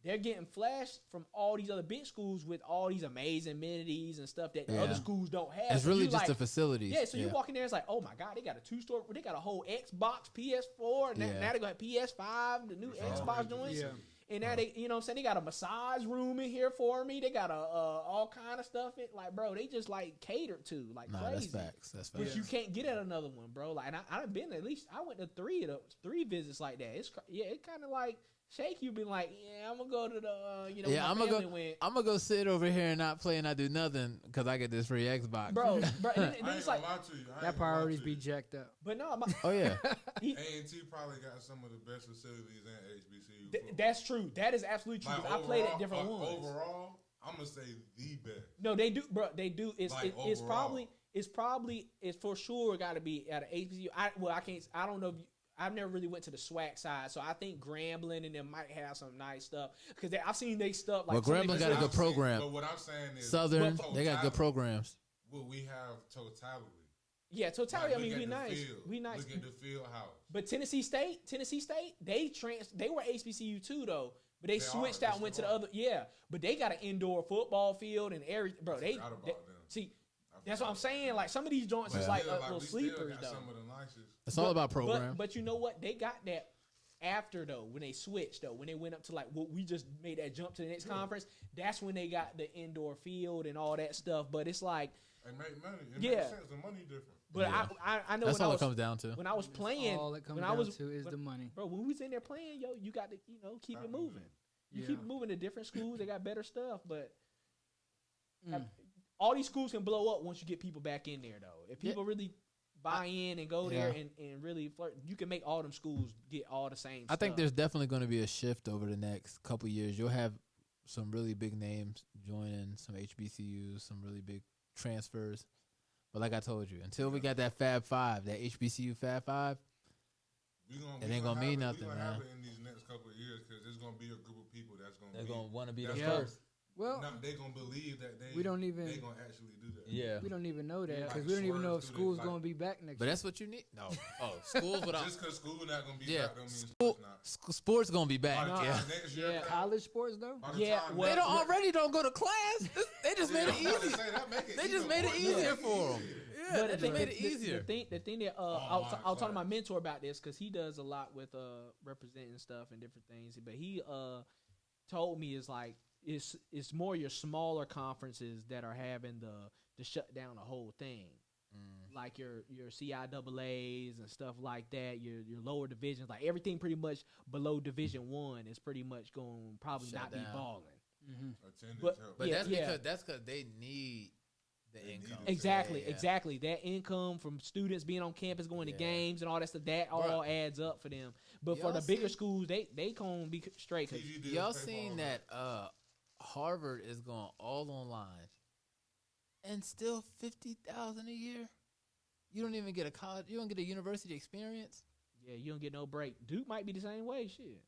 They're getting flashed from all these other big schools with all these amazing amenities and stuff that the Yeah. other schools don't have. It's So really you just like, the facilities. yeah, so you walk in there, it's like, oh my god, they got a 2-story, they got a whole Xbox, PS4, and Yeah. now they got PS5, the new Xbox joints, Yeah. And now they, you know what I'm saying, they got a massage room in here for me. They got a all kind of stuff. Like, bro, they just like catered to like crazy. That's facts. Which you can't get at another one, bro. Like, and I've been at least, I went to three visits like that. It's it kind of like shake you, been like, yeah, I'm gonna go to the, you know, yeah, I'm gonna go sit over here and not play and not do nothing because I get this free Xbox, bro. And I ain't it's like gonna lie to you. That priorities be jacked up. but no, oh yeah, A&T probably got some of the best facilities in HBCU. that's true. That is absolutely true. Like, I played at different ones. Overall, I'm gonna say the best. No, they do, bro. They do. It's Like, it's for sure got to be at an HBCU. I don't know if I've never really went to the SWAC side, so I think Grambling and them might have some nice stuff because I've seen they stuff like. Well, Grambling got a good program. But what I'm saying is, Southern, they got good programs. Well, we have totality. Yeah, totality. Like, I mean, we nice. Field. We nice. Look at the field house. But Tennessee State, they were HBCU too though. But they switched out and went to the other. Yeah, but they got an indoor football field and everything, bro. They see. That's what I'm saying. Like some of these joints is like little sleepers though. Some of the nicest. It's all about program. But you know what? They got that after though when they switched though when they went up to like what we just made that jump to the next conference. That's when they got the indoor field and all that stuff. But it's like they make money. It makes sense. The money different. But I know that's all it comes down to. When I was playing, all it comes down to is the money, bro. When we was in there playing, yo, you got to keep it moving. You keep it moving to different schools. They got better stuff, but. All these schools can blow up once you get people back in there, though. If people really buy in and go there and really flirt, you can make all them schools get all the same stuff. I think there's definitely going to be a shift over the next couple years. You'll have some really big names joining some HBCUs, some really big transfers. But like I told you, until we got that Fab Five, that HBCU Fab Five, it ain't going to mean nothing, man. It's going to happen in these next couple of years because there's going to be a group of people that's going to want to be the first. Well, they're going to believe that they going to actually do that. Yeah. We don't even know that because we don't even know if school's going to be back next year. But that's what you need. No. Oh, school's without. Just because school not going to be back don't mean sports going to be back. Next year, college sports, though? They already don't go to class. They just made it easy. They just made it easier for them. Yeah, they made it easier. The thing that I was talking to my mentor about this because he does a lot with representing stuff and different things. But he told me is like it's more your smaller conferences that are having to shut down the whole thing. Like your CIAAs and stuff like that, your lower divisions, like everything pretty much below Division I is pretty much going probably shut not down. Be balling. But that's because they need the income. Exactly. That income from students being on campus, going to games and all that stuff, that all adds up for them. But for the bigger schools, they gonna be straight. Y'all seen that Harvard is going all online and still $50,000 a year? You don't even get a college. You don't get a university experience. Yeah, you don't get no break. Duke might be the same way. Shit.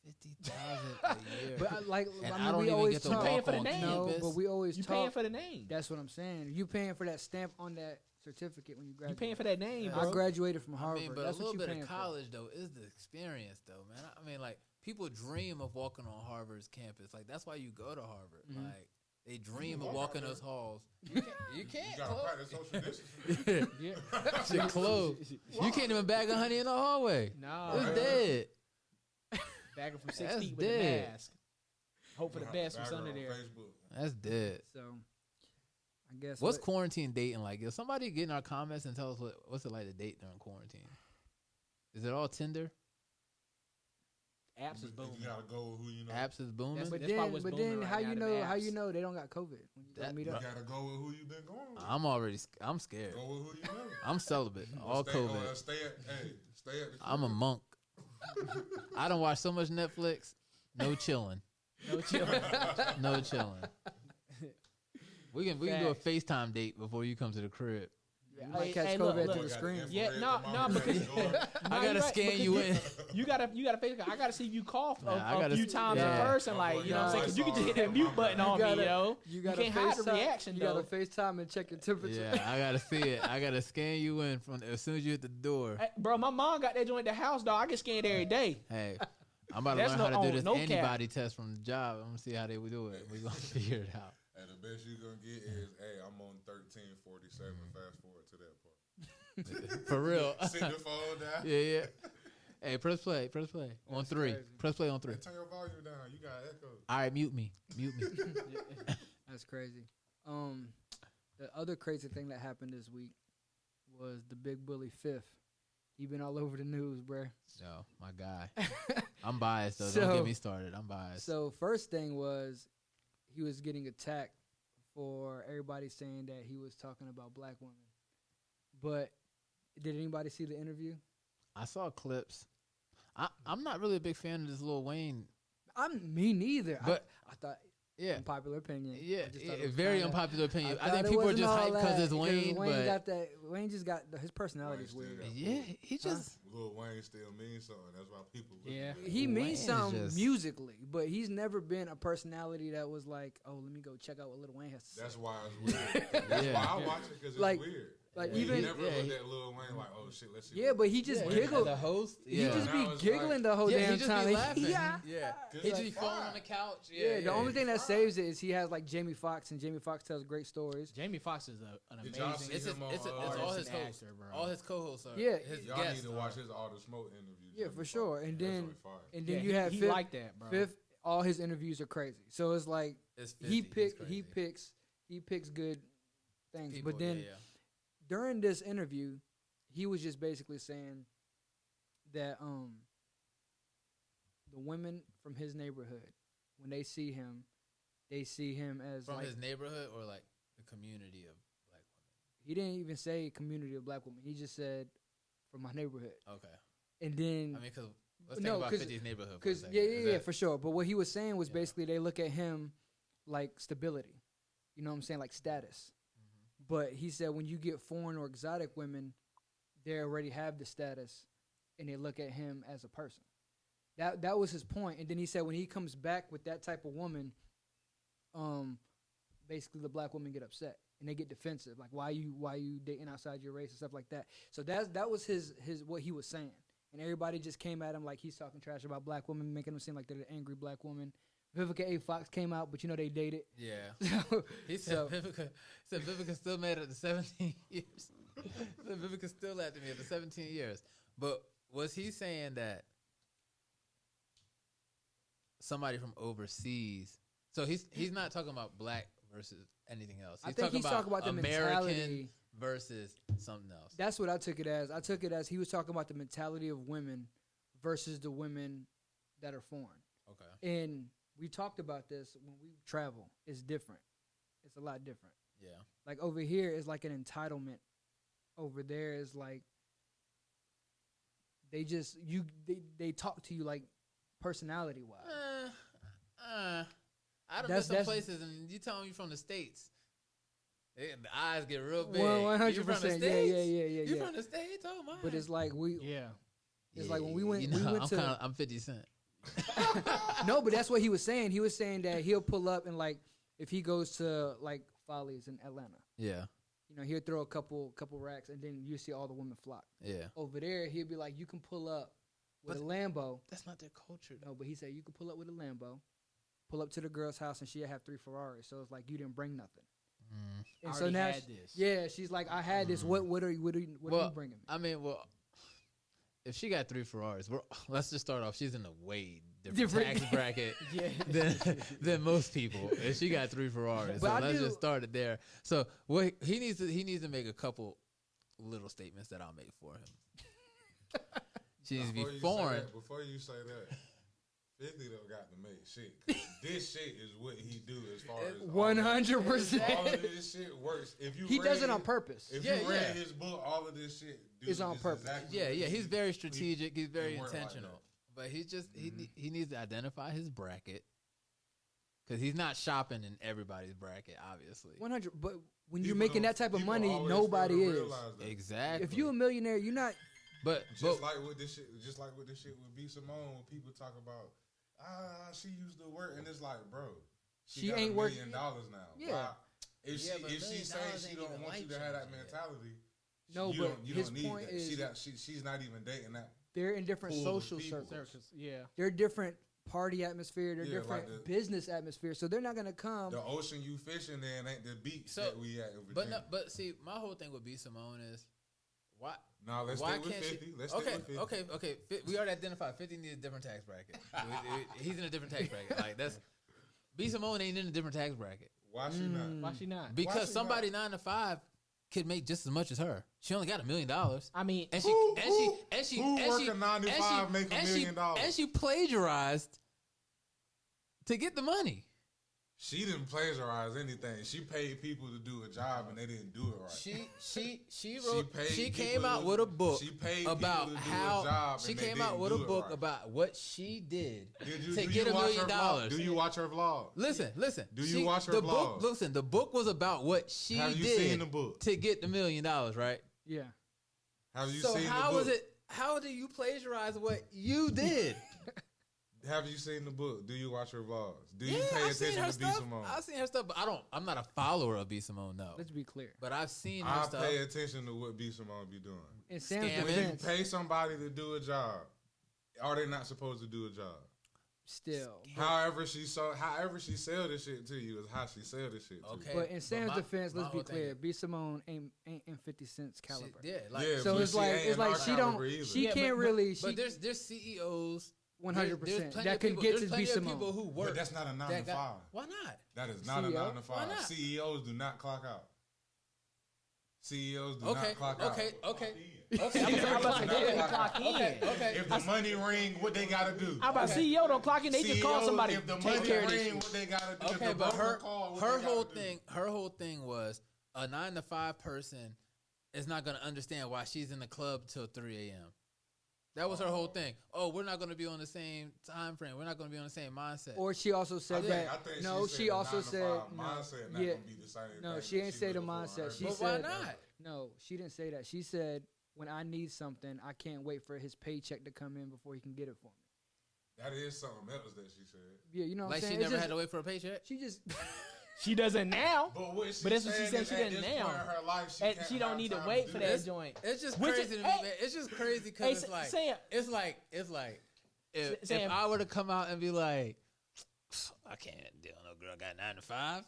50,000 a year. But like, I mean, we always talk. You paying for the name. No, but we always talk. You paying for the name. That's what I'm saying. You paying for that stamp on that certificate when you graduate. You paying for that name, bro. I graduated from Harvard. I mean, but that's a little what bit of college though is the experience, though, man. I mean, like people dream of walking on Harvard's campus. Like that's why you go to Harvard. Mm-hmm. Like they dream of walking those halls. You can't. You gotta practice social distancing. Yeah. Shit closed. You can't even bag of honey in the hallway. No, it's dead. Bagging from 6 feet with a mask. Hope for the best what's under there. That's dead. So, I guess. What's quarantine dating like? If somebody get in our comments and tell us what's it like to date during quarantine? Is it all Tinder? Apps is booming. You gotta go with who you know. Apps is booming. But then how you know they don't got COVID when you go meet up? You gotta go with who you been going with. I'm scared. Go with who you know. I'm celibate. All COVID. Stay at the crib. I'm a monk. I don't watch so much Netflix. No chilling. No chilling. We can do a FaceTime date before you come to the crib. You might catch COVID through the screen. Yeah, no, because I gotta scan you in. You gotta face. I gotta see you cough a few times in person, like you know what I'm saying. Because you can just hit that mute button on me, yo. You can't hide the reaction. You gotta FaceTime and check your temperature. Yeah, I gotta see it. I gotta scan you in from as soon as you hit the door. Hey, bro, my mom got that joint at the house, dog. I get scanned every day. Hey, I'm about to learn how to do this antibody test from the job. I'm gonna see how they would do it. We're gonna figure it out. And the best you're gonna get is, hey, I'm on 1347. Fast forward to that part. For real. Sit the phone down. Yeah. Hey, press play. On 3. Press play on 3. Hey, turn your volume volume down. You got echo. All right, mute me. That's crazy. The other crazy thing that happened this week was the Big Bully Fifth. He been all over the news, bruh. No, my guy. I'm biased though. So- Don't get me started. I'm biased. So first thing was he was getting attacked for everybody saying that he was talking about black women. But did anybody see the interview? I saw clips. I'm not really a big fan of this Lil Wayne. Me neither. But I thought, yeah, unpopular opinion. yeah, I just thought it was very kinda- unpopular opinion. I thought think it people are wasn't just all hyped because that, it's Wayne. Wayne But got that. Wayne just got his personality is Wayne weird. still- yeah, he just. Lil Wayne still means something. That's why people. look Yeah. at it. He Wayne means is something just- musically, but he's never been a personality that was like, oh, let me go check out what Lil Wayne has to say. That's why it's weird. That's Yeah. why I watch it because it's Like- weird. like We even- never yeah, looked he- at Lil Wayne like, oh shit, let's see. Yeah, but he just Yeah, giggled. The host. He Yeah. just Now be it's giggling like- the whole Yeah, damn he just time. be Like, laughing. yeah. Yeah. Cause He it's just be falling fine. on the couch. Yeah, the only thing that fine. saves it is he has like Jamie Foxx, and Jamie Foxx tells great stories. Jamie Foxx is an Did y'all amazing see It's him on, it's all artist his and hosts. actor, bro. All his co-hosts are. Yeah. his Y'all guests need to are. watch his All the Smoke interview. Yeah, Jamie for sure. Foxx. And That then joint fire. and then Yeah, you have he Fifth. like that, bro. Fifth, all his interviews are crazy. So it's like It's 50. he It's picks good things. people, But then yeah. during this interview, he was just basically saying that the women from his neighborhood, when they see him as From like, his neighborhood or like the community of black he didn't even say community of black women. He just said from my neighborhood. women. Okay. And then I mean, because let's No, think about 'cause- 50's neighborhood. For a because second. yeah, Is that- for sure. But what he was saying was Yeah. basically they look at him like stability. You know what I'm saying? Like status. Mm-hmm. But he said when you get foreign or exotic women, they already have the status, and they look at him as a person. That was his point. And then he said when he comes back with that type of woman, basically the black women get upset and they get defensive. Like why you dating outside your race and stuff like that. So that was his what he was saying. And everybody just came at him like he's talking trash about black women, making them seem like they're the angry black woman. Vivica A. Fox came out, but they dated. Yeah. So, He said Vivica still made it to 17 years. Said Vivica still after me after 17 years. But was he saying that somebody from overseas? So he's not talking about black versus anything else. I think he's talking about the American mentality. versus something else. That's what I took it as. I took it as he was talking about the mentality of women versus the women that are foreign. Okay. And we talked about this when we travel. It's different. It's a lot different. Yeah. Like over here is like an entitlement. Over there is like they talk to you like personality wise. I don't know That's- some that's- places, and you telling me from the States. The eyes get real big. 100%. You from the States? Yeah. You from the States? Oh my! But it's like Yeah. it's like when we went You know, we went to I'm 50 Cent. no, but that's what he was saying. He was saying that he'll pull up and like if he goes to like Follies in Atlanta, Yeah, he'll throw a couple racks and then you see all the women flock. yeah. Over there, he'll be like, you can pull up with But- a Lambo. That's not their culture. No, but he said you can pull up with a Lambo, pull up to the girl's house and she'll have 3 Ferraris. So it's like you didn't bring nothing. I And so already now, had this. yeah, she's like, I had this. What are you bringing me? I mean, if she got 3 Ferraris, let's just start off. She's in a way different tax bracket than most people. If she got 3 Ferraris, But so I let's do- just start it there. So what he needs to make a couple little statements that I'll make for him. She needs to be Before you say foreign. that- Before you say that, 50 though got to make shit. This shit is what he do as far as 100%. all of this shit works. If you He read does it on his- purpose. If Yeah, you read yeah. his book, all of this shit It's on is purpose. exactly Yeah, what yeah. he- He's very strategic. He's very it work like intentional. that. But he's just he needs to identify his bracket because he's not shopping in everybody's bracket, obviously. 100. But when People you're making don't- that type of people money, always nobody fail to is. realize that. Exactly. If you're a millionaire, you're not. but Just like with this shit with B Simone, when people talk about she used to work, and it's like, bro, She got ain't $1 million now. Yeah. Why? If Yeah, but she $1 saying million she ain't don't even want you to life have that changing yet. mentality, No, you but don't, you his don't need point that. is She's not even dating that. they're in different pool of social people. circles. Yeah. They're different party atmosphere. They're Yeah, different like business atmosphere. So they're not gonna come. The ocean you fishing in ain't the beach So- that we at in but Virginia. but see, my whole thing with B Simone is why No, let's Why stick with can't 50. she? Let's stick with 50. Okay. We already identified 50 needs a different tax bracket. He's in a different tax bracket. Like that's B Simone ain't in a different tax bracket. Why she not? Why she not? Because she somebody not? 9 to 5 could make just as much as her. She only got $1 million. I mean, And Who she working 9 to 5 make $1 million? And she plagiarized to get the money. She didn't plagiarize anything. She paid people to do a job and they didn't do it right. She wrote. She paid came people out to- with a book she paid about people to do a how job she and they came out didn't with a do it book right. about what she did Do to you get $1 watch million her vlog? Do you watch her vlog? Listen. Do you watch her the vlogs? book? Listen, the book was about what she Have you did seen the book? to get the $1 million, right? Yeah. Have you So seen how the book? was it? How do you plagiarize what you did? Have you seen the book? Do you watch her vlogs? Do you Yeah, pay I've seen attention her to B stuff. Simone? I've seen her stuff, but I'm not a follower of B Simone. No, Let's be clear. but I've seen her I stuff. pay attention to what B Simone be doing. In Sam's Scamming. When you defense, pay somebody to do a job, are they not supposed to do a job? still. However she sell this shit to you is how she sell this shit to Okay. you. But in Sam's my- defense, my let's be whole thing clear. is- B Simone ain't in 50 Cent's caliber. Yeah, like, Yeah, So but it's she like ain't in our she caliber don't either. she Yeah, can't but- really But she there's CEOs 100% plenty that of can people- get there's to plenty B of Simone. people who work. But that's not a 9 that to got- 5. Why not? That is not a CEO? 9 to 5. Why not? CEOs do not clock out. CEOs do Okay, not clock out. okay. I'm about to say, clock in. Okay. If the money ring, what they gotta do? How about CEO don't clock in? They just call CEO, somebody If the to take money care of this ring, shit. what they gotta do? If Okay, the but broker call, what her they whole gotta do? thing was a 9 to 5 person is not going to understand why she's in the club till 3 a.m. That was her whole thing. Oh, we're not going to be on the same time frame. We're not going to be on the same mindset. Or she also said that I think no, said she the also 9 to said 5 no. mindset not Yeah. gonna be the same No, thing she that ain't say the looking for in mindset. her. She But said why not? No, she didn't say that. She said when I need something, I can't wait for his paycheck to come in before he can get it for me. That is something else that she said. Yeah, you know what Like I'm she saying? never It's had to just, wait for a paycheck? she just She doesn't now. But what she But that's what she saying said is she at doesn't this now. point in her life, And can't she don't have need to time wait do for that. that joint. It's just Which crazy is- to me, hey- man. It's just crazy Hey, because it's like Sam. it's like if Sam. I were to come out and be like, I can't deal with no girl got 9 to 5.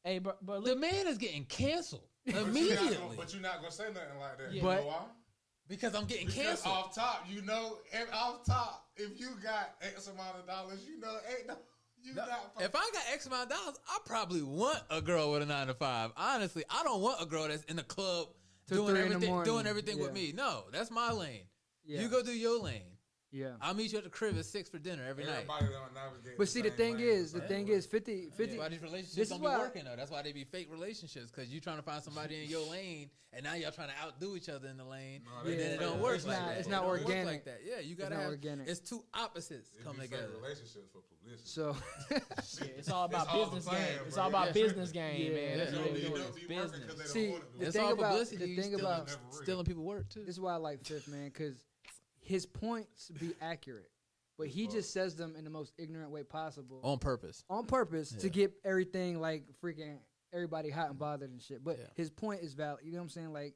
Hey, but The look, man is getting canceled But you're not immediately but you're not gonna say nothing like that. Yeah. You But- know why? because I'm getting Because canceled. off top, off top, if you got X amount of dollars, ain't no, you No, not. if I got X amount of dollars, I probably want a girl with a 9 to 5. Honestly, I don't want a girl that's in the club Till doing 3 in the everything, morning. doing everything with Yeah. me. No, that's my lane. yeah. You go do your lane. Yeah. I'll meet you at the crib at 6 for dinner every night. Everybody don't navigate. But see, the same thing lane is, the the same thing way. is, 50, That's 50 why these relationships This don't is be why- working though. That's why they be fake relationships because you trying to find somebody in your lane and now y'all trying to outdo each other in the lane. No, and they then it fake don't work It's like not- that. it's It not don't work organic. like that. Yeah, you gotta not have. organic. It's two opposites It come be fake together. relationships for publicity. So yeah, it's all about It's all the business plan, game. bro. It's all about Yeah. business game, Yeah. man. That's Yeah. what It we're doing. don't It's be working because business. they See, don't want to do the it. It's thing all about- publicity. the You thing stealing- about- Never real. stealing people work too. this is why I like Fifth, man, because his points be accurate, but he just says them in the most ignorant way possible On purpose. on purpose to Yeah. get everything like freaking everybody hot and bothered and shit. But Yeah. his point is valid. You know what I'm saying? Like,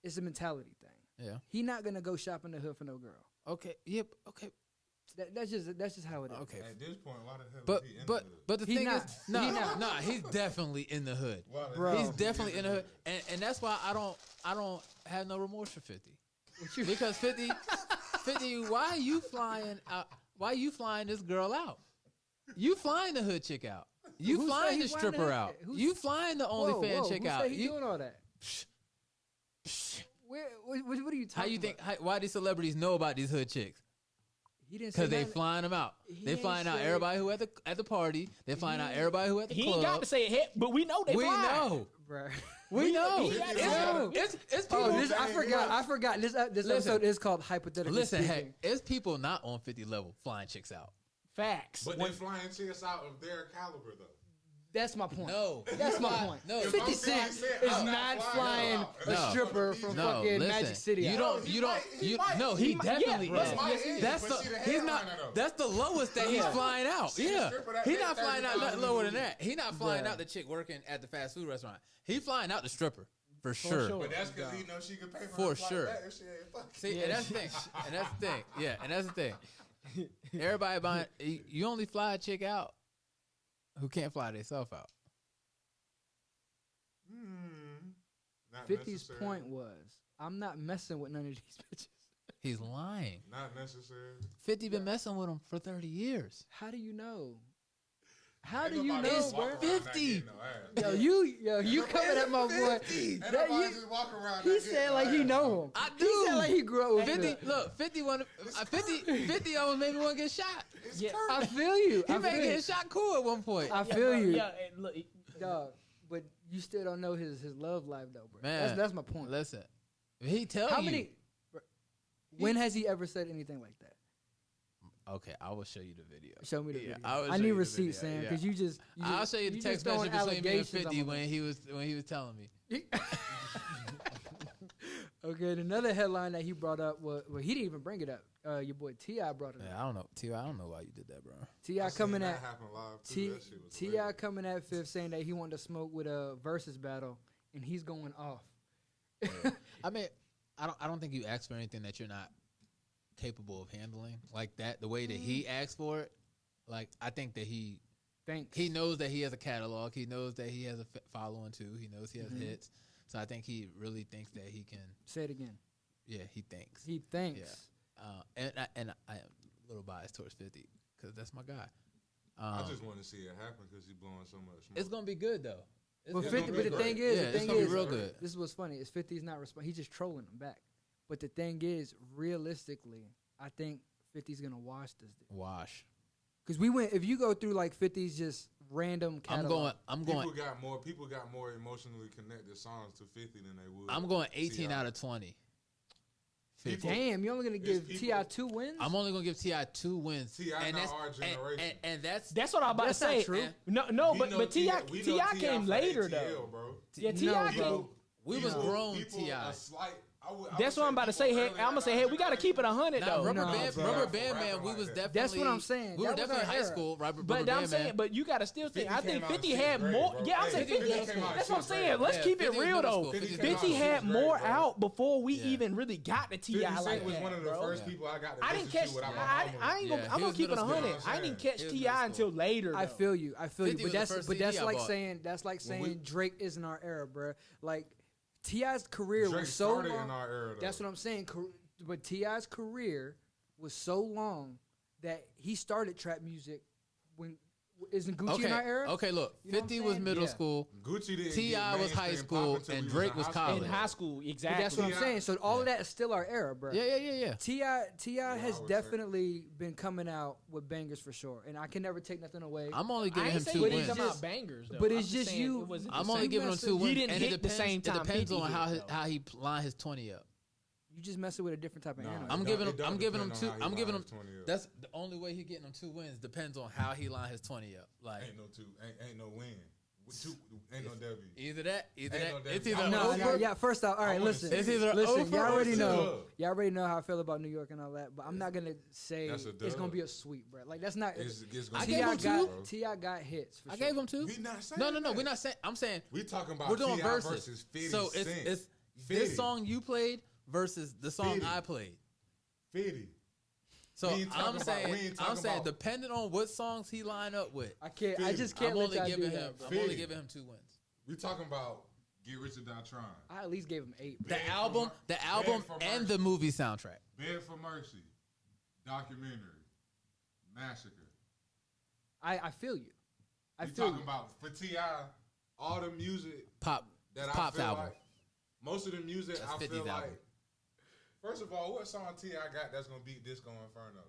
it's a mentality thing. Yeah. He not gonna go shop in the hood for no girl. Okay. Yep. Okay. That's just how it is. Okay. At this point, why the hell But is he in but the hood? but the He thing not. is, He no, not. no, he's definitely in the hood. Why the Bro. hell He's is he definitely in the hood, and that's why I don't have no remorse for 50 What you- because 50, why are you flying out? Why are you flying this girl out? You flying the hood chick out. You Who flying say the he flying stripper the- out. who's- You flying the Whoa, OnlyFans whoa, chick who out. say he You- doing all that? What are you talking how you about? think? Why these celebrities know about these hood chicks? He didn't say Because they nothing. flying them out. He They ain't flying out say- everybody who at the party. They flying out everybody who at the He club. ain't got to say it, hit, but we know they we fly. know. Bruh. We know. he got to It's people. Oh, this I Dang, forgot. yeah. I forgot. This episode is called Hypothetically Listen, Speaking. heck, it's people not on 50 level flying chicks out. Facts. But they flying chicks out of their caliber though. That's my point. No, That's my point. No, 50 If Cent I'm saying is I'm not not flying flying a out. stripper from no. fucking Listen, Magic City. you out. don't. He You don't. might- he You might- no. he He might- definitely yeah, is. bro. Yes, he is, That's but she the. the He's not. headliner, though. That's the lowest that he's flying out. She the Yeah, stripper that he's made not flying out nothing $30,000 lower than that. He's not flying Bruh. out the chick working at the fast food restaurant. He flying out the stripper for sure. sure. But that's because he knows she can pay For her flight sure. back if she ain't fucking. See, and that's the thing. And that's the thing. Yeah, and that's the thing. Everybody buying. You only fly a chick out who can't fly themselves out. Not 50's necessarily. point was I'm not messing with none of these bitches. He's lying. Not necessary. 50 been messing with him for 30 years. How do you know? How Ain't do you nobody know, just walk bro? around not 50. getting no ass. You coming at my boy? Ain't That nobody you- just walk around He not said getting like no he ass, know bro. him. I He said do. like he grew up with 50, him. look, 50 almost made me want to get shot. It's Yeah. Kurt. I feel you. He I made feel getting you. shot cool at one point. I feel you. Yeah, and look, Dog, but you still don't know his love life though, bro. Man, That's my point. Listen, if he tell How you. many? Bro, when has he ever said anything like that? Okay, I will show you the video. Show me the Yeah, video. I will I show need you the receipts, video, Sam, yeah. because you just. I'll show you the just text throwing message between me and allegations 50 on when him. he was telling me. Okay, and another headline that he brought up was well, he didn't even bring it up. Your boy T.I. brought it Yeah, up. I don't know, T.I. I don't know why you did that, bro. T.I. I seen coming that at happen live too. T That shit was T.I. hilarious. coming at Fifth saying that he wanted to smoke with a versus battle, and he's going off. I mean, I don't think you ask for anything that you're not capable of handling like that. The way that he asked for it, like I think that he Thanks. knows that he has a catalog. He knows that he has a following too. He knows he has hits. So I think he really thinks that he can. Say it again. Yeah, he thinks. He thinks. And I am a little biased towards 50 because that's my guy. I just want to see it happen because he's blowing so much smoke. It's gonna be good though. Well, It's 50, gonna but be the great. thing is, Yeah, the it's thing gonna be is, real good. This is what's funny. Is 50's not responding. He's just trolling him back. But the thing is, realistically, I think 50's gonna wash this. Wash. Because we went. If you go through like 50's just random catalog, I'm going. People got more emotionally connected songs to 50 than they would. I'm going 18 T.I. out of 20. 50. People- Damn, you're only gonna It's give people- T.I. 2 wins? I'm only gonna give T.I. 2 wins. T.I. and not that's our generation. and that's that's what I'm about That's to not say. true. No, We but know but T.I. we know T.I. T.I. came for later ATL, though. bro. Yeah, No, T.I. bro. came. we was People- grown people T.I. a slight- I would That's say what I'm about to people say. Hey, early I'm gonna in say, our hey, we gotta keep it generation. 100 Nah, though. Rubber No, Band, bro. Rubber Band Rapping Man, we like was that. definitely. That's what I'm saying. We were That was definitely in our high era. school. Rubber But Band I'm saying, Man. but you gotta still think. 50 I think came out 50 in had sixth grade, more. bro. Yeah, I'm Hey, saying 50 50. came out in That's what I'm sixth saying. grade. Let's Yeah, keep it 50 was real middle though. school, 50 came out 50 in had sixth grade, more bro. out before we Yeah. even really got to 50 T.I. Cent like was that, one of the bro. first people I got to I didn't listen catch. to without my I mama. ain't Yeah, gonna. I'm he gonna was keep it middle 100. school. I didn't catch He was T.I. middle until school. later. I though. feel you. I feel you. 50 But was the that's first but that's CD I like bought. saying When we- Drake isn't our era, bro. Like T.I.'s career Drake was so started long. in our era, though. That's what I'm saying. But T.I.'s career was so long that he started trap music when isn't Gucci in our era? Okay, look. You know what I'm 50 was saying? middle Yeah. school. Gucci didn't T.I. get was high mainstream school, pop until and we Drake in was high college. In high school, But exactly. that's what I'm T.I. saying. So all of that is still our era, bro. Yeah. T.I. has I would say. definitely been coming out with bangers for sure, and I can never take nothing away. I'm only I giving him ain't saying 2 he didn't wins. come Just- out bangers though. but I'm it's just saying you- it wasn't I'm the only same. giving him messing- 2 you wins, didn't and it hit the depends. same time It depends 50 on hit, how though. how he line his 20 up. You just messing with a different type of Nah, animal. I'm It giving don't- him. it I'm don't giving him depend two. on how I'm he giving line him. his 20 up. That's the only way he getting him 2 wins. Depends on how he line his 20 up. Like Ain't no win. Ain't no W. either that. Ain't no It's W. either No, over. yeah. First off, all right. wanna Listen, see It's either listen. over Y'all or already it's know. dub. Y'all already know how I feel about New York and all that. But I'm not gonna say That's a it's gonna dub. be a sweep, bro. Like that's not. It's I gonna gave be him a two. bro. Ti got hits. For I sure. gave him 2. We not saying No. that. We're not saying. I'm saying We talking about we're doing T.I. verses. 50 So Cent. it's 50. this song you played versus the song 50. I played. 50. So We ain't talking I'm about- saying, we ain't talking about- depending on what songs he line up with, I can't. I just can't I'm let only y'all giving do him. that. Bro. I'm only 50. giving him 2 wins. We talking about Get Rich or Die Trying. I at least gave him 8. Bro. The Beg for album, Mer- the Beg album, for and Mercy. the movie soundtrack. Beg for Mercy. Documentary. Massacre. I feel you. I We feel talking you. about for T.I. all the music Pop. that It's I Pop's feel album. like. Most of the music That's I 50's feel album. like. First of all, what song T.I. got that's gonna beat Disco Inferno?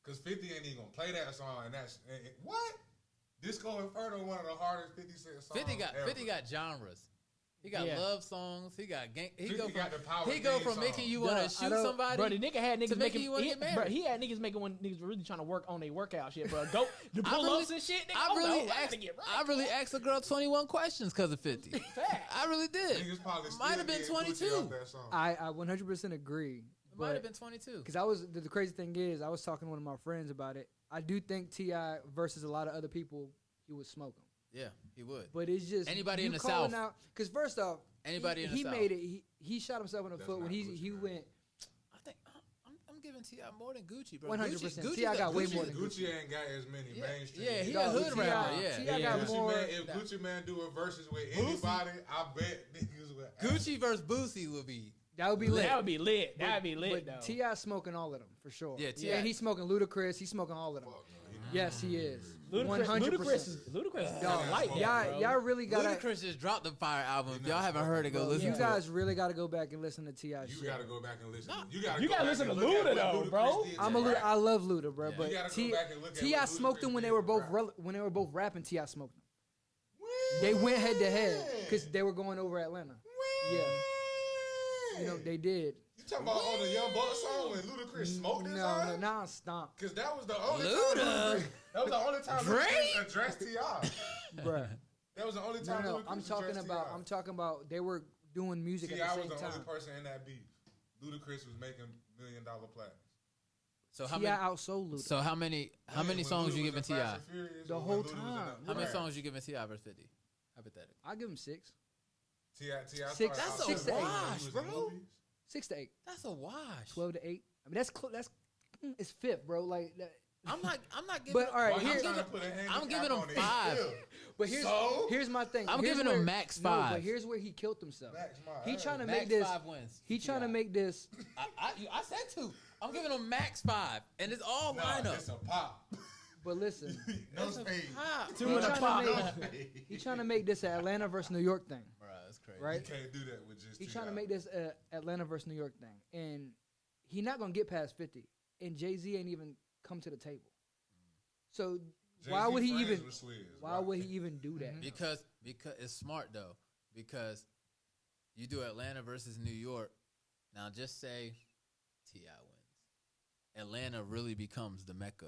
Cause 50 ain't even gonna play that song, and that's what? Disco Inferno, one of the hardest 50 Cent songs. 50 got ever. 50 got genres. He got Yeah. love songs. He got gang. He 50 go from got the power he go theme from song. making you Duh, want I to shoot don't- somebody. Bro, the nigga had niggas to making you wanna get bro, married. he had niggas making when niggas were really trying to work on their workout shit, bro. Go the I pull really- ups and shit. Nigga, I really asked a girl 21 questions because of 50. I really did. Niggas probably Might have been still getting 22. Gucci off that song. I 100% agree. It might have been 22. Because the crazy thing is, I was talking to one of my friends about it. I do think T.I. versus a lot of other people, he would smoke him. Yeah, he would. But it's just Anybody you in the calling South. out because first off, Anybody in the he South. made it. He shot himself in the That's foot when not he Gucci, he man. went. I think I'm giving T.I. more than Gucci, bro. 100%. Gucci T.I. got way Gucci- more than Gucci ain't got as many Yeah, mainstream. yeah, he hits. a Dog, hood T.I. rapper. Yeah, T.I. yeah. got Gucci more. man, if Gucci man do a versus with anybody, I bet niggas would. Gucci versus Boosie would be That would be lit. That would be lit. That would be lit, though. T.I. smoking all of them, for sure. Yeah, T.I. And he's smoking Ludacris. He's smoking all of them. Yes, he is. 100%. Ludacris is light. Y'all really got Ludacris just dropped the fire album. If y'all haven't heard it, go listen You to guys really got to go back and listen to T.I. You shit. gotta go back and listen. You gotta listen to Luda though, bro. I love Luda, bro. Yeah. But You gotta go back and look at T.I. what smoked them Ludacris when they did were for both rapping. T.I. smoked them. They went head to head because they were going over Atlanta. Yeah, you know they did. You talking about on the Young Buck song when Ludacris smoked his No, nah, stomp, Because that was the only time. That was the only time Ludacris addressed T.I. bruh. That was the only time. No, Ludacris I'm talking about they were doing music T.I. at the was same the time. only person in that beef. Ludacris was making $1 million platinum. So how T.I. many? outsold Luda. So how many songs you giving T.I.? The whole time. How many songs you giving T.I. versus 50? Hypothetically. I give him 6. T.I. Six- That's a 6 to 8. wash, bro. 6 to 8. That's a wash. 12 to 8. I mean that's it's fifth, bro. Like that. I'm not giving. But all right, I'm giving him 5. But here's my thing. I'm giving him max 5. But here's where he killed himself. He trying to Max make this. 5 wins. He trying to make this. I said 2. I'm giving him max 5, and it's all lineup. It's a pop. But listen, No spade. he trying to make this an Atlanta versus New York thing, Bro, that's crazy. right? You can't do that with just He T.I. trying to make this Atlanta versus New York thing, and he not gonna get past 50. And Jay-Z ain't even come to the table. So why would he even? Why would he even do that? Because it's smart though. Because you do Atlanta versus New York. Now just say T.I. wins. Atlanta really becomes the mecca.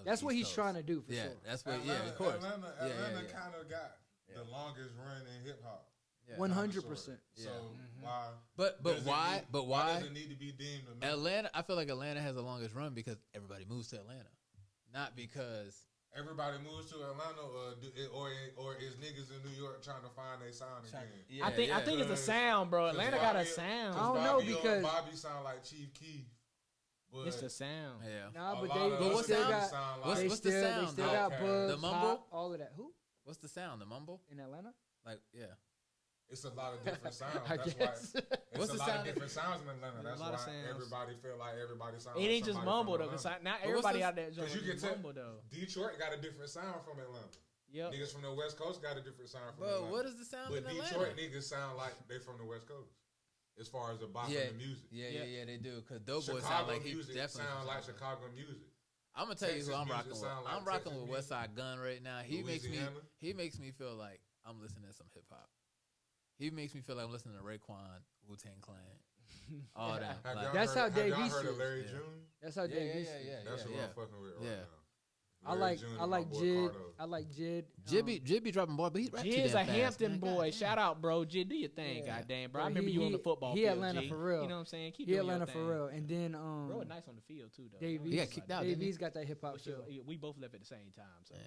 That's what he's trying to do for sure. That's what. Atlanta, of course. Atlanta kind of got the longest run in hip hop. 100%. So why? But why? Why does it need to be deemed a mecca? Atlanta. I feel like Atlanta has the longest run because everybody moves to Atlanta, not because Everybody moves to Atlanta, or is niggas in New York trying to find their sound again? I think it's a sound, bro. Atlanta got a sound. I don't know because Bobby sound like Chief Keef. But It's the sound. Yeah. nah, but what still sound? got What's the sound? They still got Bugs, The mumble? Hop, all of that. Who What's the sound? The mumble? in Atlanta? Like yeah. It's a lot of different sounds. I That's guess. why it's What's a the lot sound? of different sounds in Atlanta. There's That's a lot of why sounds. everybody feel like everybody sounds. It like ain't just somebody mumble from though, because Atlanta. not But everybody what's out there Because you can tell mumble though. Detroit got a different sound from Atlanta. Yep. Niggas from the West Coast got a different sound from But Atlanta. what is the sound But in Atlanta? Detroit niggas sound like they from the West Coast. As far as the bop and the music. Yeah, they do. Because Doughboy Chicago sound like he music definitely sound like Chicago music. I'm gonna tell you who Texas I'm music rocking with. sound like I'm rocking Texas with music. Westside Gun right now. He Louisiana. makes me feel like I'm listening to some hip hop. He makes me feel like I'm listening to Raekwon, Wu-Tang Clan, all that. Have Like, y'all That's heard, how Dave have y'all East heard of is. Larry Yeah. June? That's how Dave East is. That's who I'm fucking with right Yeah. now. I Larry June and my like boy Jid. Cardo. I like Jid. Jid be dropping ball, but he rap too Jid's damn a fast, Hampton man. boy. Goddamn. Shout out, bro. Jid, do your thing, Yeah. goddamn, bro. I Bro, remember you on the football he field. Atlanta G. for real. You know what I'm saying? Keep He doing Atlanta your for thing. real. And then Bro, was nice on the field too, though. Dave Don't He got East. kicked out, Dave didn't he? East got that hip hop But show. we both left at the same time, so. Yeah.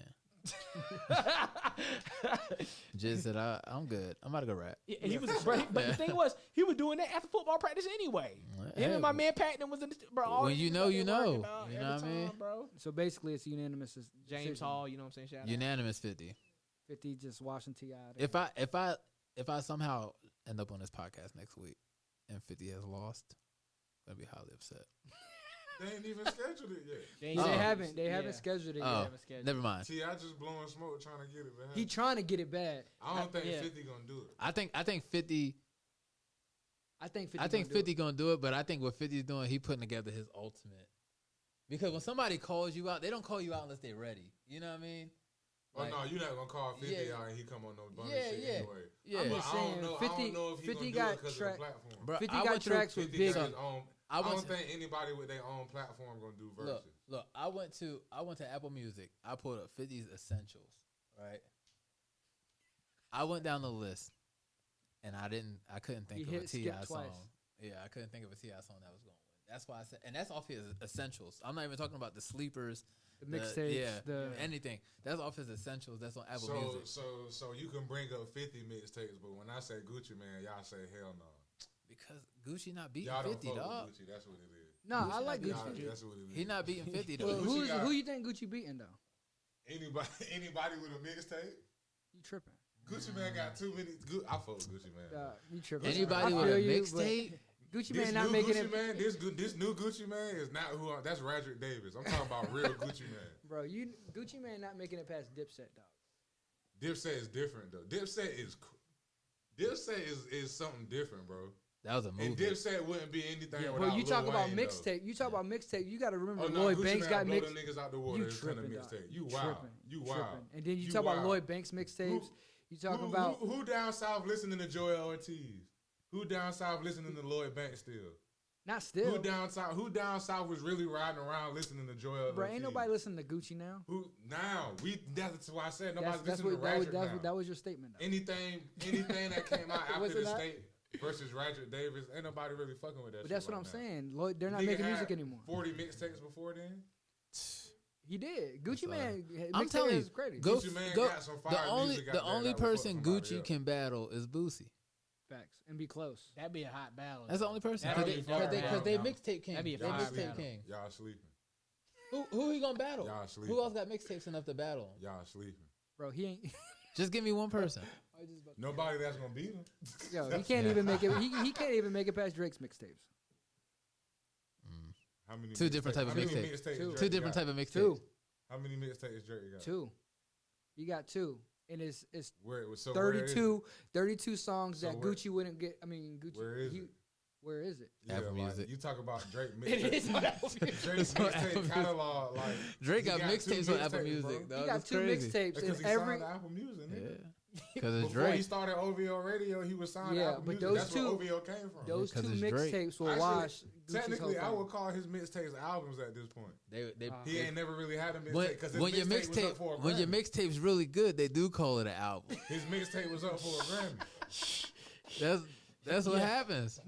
Jid said, I'm good. I'm about to go rap. Yeah, he was, bro, but the thing was, he was doing that after football practice anyway. Him and my man Patton was in the, bro. all When these you niggas know, out you there know. working, dog, You every know what I mean? time, bro. So basically, it's unanimous. James decision. Hall, you know what I'm saying? Shout out. Unanimous 50. 50 just washing T.I. If I somehow end up on this podcast next week and 50 has lost, I'm gonna be highly upset. They ain't even scheduled it yet. James They Oh. haven't. They Yeah. haven't scheduled it Oh, yet. never mind. T.I. just blowing smoke trying to get it behind. He trying to get it bad. I don't think yeah. 50 gonna do it. I think 50. I think 50. I think gonna do 50 gonna do it, but I think what 50 is doing, he putting together his ultimate. Because when somebody calls you out, they don't call you out unless they're ready. You know what I mean? Oh Like- no, you're not gonna call 50 Yeah. out and he come on no bummy Yeah, shit yeah. anyway. Yeah. I'm But just I don't saying, know. 50 I don't know if he 50 gonna got do it because of track- the platform. Bro, 50 I got went to- tracks with 50 big. got his own. I I went don't to- think anybody with their own platform gonna do verses. Look, I went to Apple Music. I pulled up 50's essentials, right? I went down the list, and I couldn't think He of a hit skip T.I. twice. song. Yeah, I couldn't think of a T.I. song that was going to win. That's why I said, and that's off his essentials. I'm not even talking about the sleepers, The mixtapes, yeah, the- anything. That's off his essentials. That's on Apple Music. So you can bring up 50 mixtapes, but when I say Gucci Man, y'all say hell no. Because Gucci not beating Y'all don't 50, fuck dog. with Gucci. That's what it is. No, I like Y'all- Gucci. That's what it is. He not beating 50 though. Well, Gucci got- who you think Gucci beating though? Anybody with a mixtape? You tripping? Gucci Man got too many. I fuck with Gucci Man. You tripping. Anybody I with feel a you, mixtape? but Gucci This Man not new making Gucci it. Man, this new Gucci Man is not who. That's Roderick Davis. I'm talking about real Gucci Man. Bro, Gucci Man not making it past Dipset, dog. Dipset is different though. Dipset is something different, bro. That was a movie. And Dipset wouldn't be anything without Bro, you Lil talk about Wayne, mixtape. You talk about mixtape. You got to remember Oh, no, Lloyd Gucci Banks Man got blow mixed. the niggas out the water. You It's kind of tripping, dog. mixtape. You tripping. wild. You wild. Tripping. And then you talk wild. about Lloyd Banks mixtapes. You talking about who down south listening to Joel Ortiz? Who down south listening to Lloyd Banks still? not still. Who down south was really riding around listening to Joel Bro, Ortiz? ain't nobody listening to Gucci now. Who now? That's why I said nobody's That's listening what to Ratchet now. that was your statement. Though. Anything that came out Was after it the not? state versus Roderick Davis, ain't nobody really fucking with that. But that's shit what I'm right now. saying. Lloyd, they're not Nigga making had music anymore. 40 mixtapes before then. He did. Gucci That's Man. I'm mixtape telling you, is crazy. go, Gucci Man go. got some fire The only music out the there only that would fuck person somebody Gucci up. can battle is Boosie. Facts and be close. That'd be a hot battle. That's the only person. That'd Because be they, a fire because battle. they mixtape king. That'd be a They fire mixtape battle. king. Y'all sleeping. Who he gonna battle? Y'all sleeping. Who else got mixtapes enough to battle him? Y'all sleeping. Bro, he ain't. Just give me one person. Nobody that's gonna beat him. Yo, he can't even make it. He can't even make it past Drake's mixtapes. How many? Two different type of how many mixtapes. Drake Two different got? type of mixtapes. Two, How many mixtapes Drake got? two. He got two, and it's Where it was so where is 32 songs So that where- Gucci wouldn't get. I mean, Gucci. Where is it? Where is it? it? Yeah, Apple like, Music. you talk about Drake It is mixtape. on Apple Music. Drake's It's on Apple mixtape Music. catalog, like Drake he got two mixtapes on Apple mixtapes, Music. bro. Dog. He got That's two crazy. mixtapes, Because and he every. signed to Apple Music, nigga. Yeah, because it's Before he Drake. started OVO Radio, he was signed Yeah, to Apple but Music. those That's two- where OVO came from. Those two 'cause it's Drake. mixtapes will Actually, wash. Gucci's Technically, I whole would call his mixtapes albums at this point. They He ain't never really had a mixtape when, because his when your mixtape was up mixtape for a when your Grammy. mixtape's really good, they do call it an album. His mixtape was up for a Grammy. That's what happens.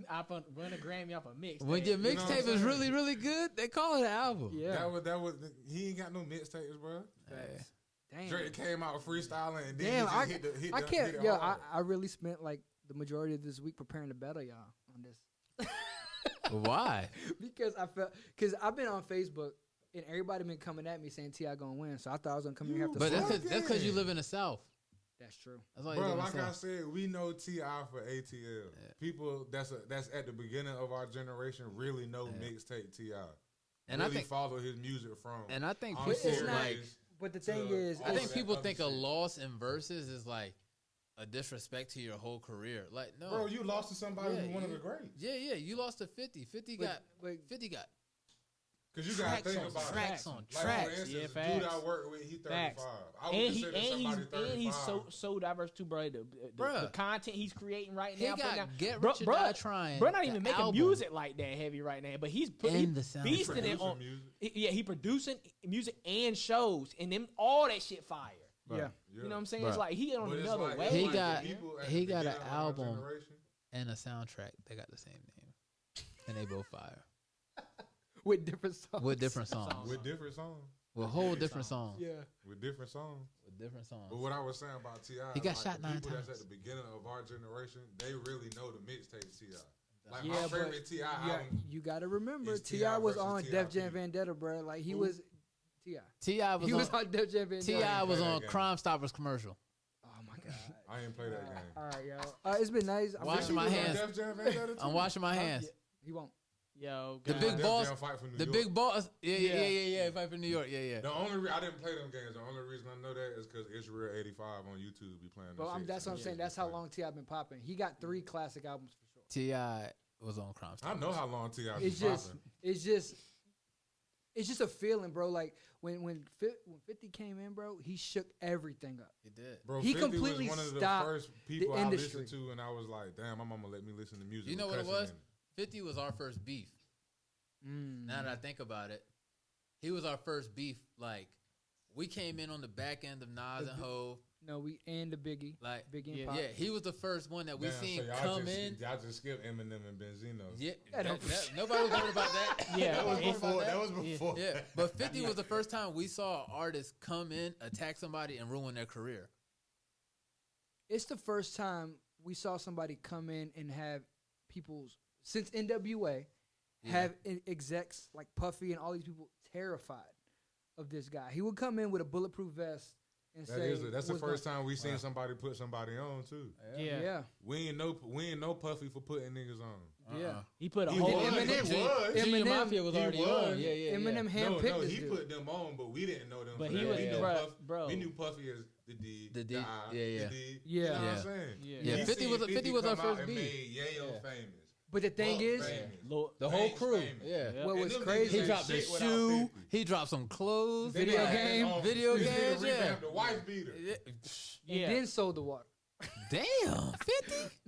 Run a Grammy off a mix. When your know what I'm mixtape is saying? really really good, they call it an album. Yeah. That was. He ain't got no mixtapes, bro. Hey. Damn. Drake came out freestyling and then Damn, he just hit I the can't. hit it Yo, hard. I really spent like the majority of this week preparing to battle y'all on this Why? because I've been on Facebook and everybody been coming at me saying T.I. gonna win, so I thought I was gonna come here and have to. But swap. that's because you live in the South. That's true. That's all you Bro, live in like the I South. said, we know T.I. for ATL. People that's at the beginning of our generation really know mixtape T.I. And really I think follow his music from. and I think On people it's not- like But the thing to is, all I it's- think that people other think a shit. loss in verses is like a disrespect to your whole career. Like no, Bro, you lost to somebody Yeah, who's one of you- the greats. yeah, you lost to 50. 50 But- got but- 50 got Because you got to tracks think on about tracks it. on Like, tracks. for instance, Yeah, dude facts. I work with, he 35. Facts. I would And consider somebody 35. he's so diverse too, bro. The Bruh. content he's creating right He now. got putting out- Get Bro- Rich or bruh, Die Trying. Bro, not the even making album, music like that heavy right now, but he's and the sound. beasting it Producing on. music. Yeah, he producing music and shows, and them all that shit fire. yeah. Yeah. You know what I'm saying? Bruh. It's like he on But it's another like- way. it's He like got- the people at he the got an beginning of our album. generation. and a soundtrack. They got the same name, and they both fire with different songs. with different songs, With different songs. with whole different songs, Yeah. With different songs. with different songs. But what I was saying about T.I. He got like, shot the 9 people times. that's at the beginning of our generation, they really know the mixtape T.I. Like Yeah, my but favorite T.I. album. You got to remember, It's T.I. was versus on T.I.P. Def Jam Vendetta, bro. Like he Who? was T.I. T.I. was He was on on Def Jam Vendetta. T.I. was play that on game. Crime Stoppers commercial. Oh my god. I ain't play that game. All right, yo. It's been nice. I'm Washing really- my Was on hands. Def Jam Vendetta too? I'm washing my hands. He won't. Yo, The God. big Def boss- Jam fight for New The York. big boss. Yeah. Yeah. Fight for New York. Yeah. The only I didn't play them games. The only reason I know that is because Israel 85 on YouTube be playing. But them shit. that's what I'm So saying. yeah, That's how like- long T.I. been popping. He got 3 classic albums for sure. T.I. was on Crime I Stoppers. know how long T.I. been It's just, popping. it's just a feeling, bro. Like when 50 came in, bro, he shook everything up. He did. Bro, He 50 completely was one of the stopped first people the I industry. listened to, and I was like, "Damn, my mama let me listen to music." You know with what it cussing was? in 50 was our first beef. Now that I think about it, he was our first beef. Like we came in on the back end of Nas and Hov. No, we and the Biggie, Like Biggie and yeah, Pop. he was the first one that we Damn, seen so y'all come just, in. Y'all just skipped Eminem and Benzino. Yeah, That don't- nobody was worried about that. Yeah, That was Nobody worried about before. that. That was before. Yeah, but 50 was the first time we saw artists come in, attack somebody, and ruin their career. It's the first time we saw somebody come in and have people's since NWA have execs like Puffy and all these people terrified of this guy. He would come in with a bulletproof vest and That say that's the what's first gonna- time we seen somebody put somebody on too. Yeah. We ain't no Puffy for putting niggas on. Yeah. He put a He whole. was. Eminem- He was. Junior Eminem- Mafia was he already was. on. Yeah. Eminem No, handpicked this he dude. put them on, but we didn't know them. But for he that. was- we knew bro. We knew Puffy as the D, The D. the I, Yeah, yeah. the D. Yeah. You know what Yeah. I'm saying? Yeah. We 50 seen was 50 was our come out first and beat. made Yayo Yeah. famous. But the thing Buck is, famous. The whole Banks crew. famous. Yeah. what And was them crazy? He niggas dropped the ain't shit without shoe. 50. He dropped some clothes. They Video got game. on- Video this nigga games, yeah. revamped the wife beater. and then sold the water. Damn,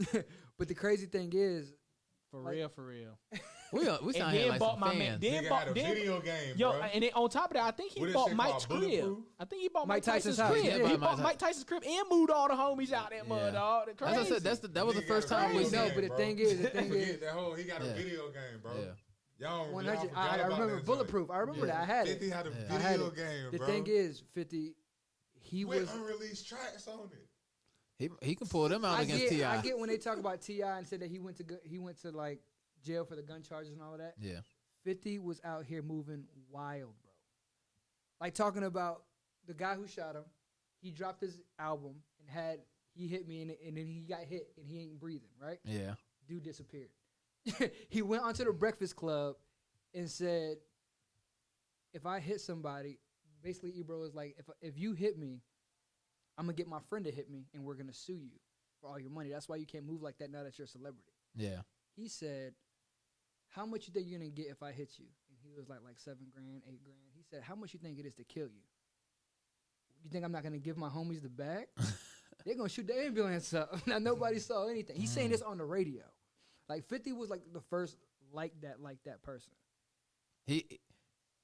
50. But the crazy thing is, For Like- real. We And sound here then like bought some my man. fans. Then Nigga bought had a then, video game, yo, bro. and then on top of that, I think he What is bought shit Mike's called? crib. Bulletproof? I think he bought Mike Mike Tyson's Tyson's crib. house. Yeah, He Mike bought Tyson. Mike Tyson's crib and moved all the homies out that mud, Yeah. dog. As I said, that was the Nigga first got a time we video No, game, but the bro. thing is- Forget that whole. He got a Yeah. video game, bro. Yeah. Y'all 100. forgot I about remember that Bulletproof. I remember Yeah. that. I had 50 it. had a Yeah. I had video it. game, The bro. thing is, 50. He with was. unreleased tracks on it. He can pull them out against Ti. I get when they talk about Ti and said that he went to like jail for the gun charges and all of that. Yeah. 50 was out here moving wild, bro. Like talking about the guy who shot him. He dropped his album and he hit me and then he got hit and he ain't breathing, right? Yeah. Dude disappeared. He went onto the Breakfast Club and said, if I hit somebody, basically Ebro was like, if you hit me, I'm gonna get my friend to hit me and we're gonna sue you for all your money. That's why you can't move like that now that you're a celebrity. Yeah. He said, how much you think you're gonna get if I hit you? And he was like $7 grand, $8 grand. He said, how much you think it is to kill you? You think I'm not gonna give my homies the bag? They're gonna shoot the ambulance up. Now nobody saw anything. He's saying this on the radio. Like 50 was like the first like that person.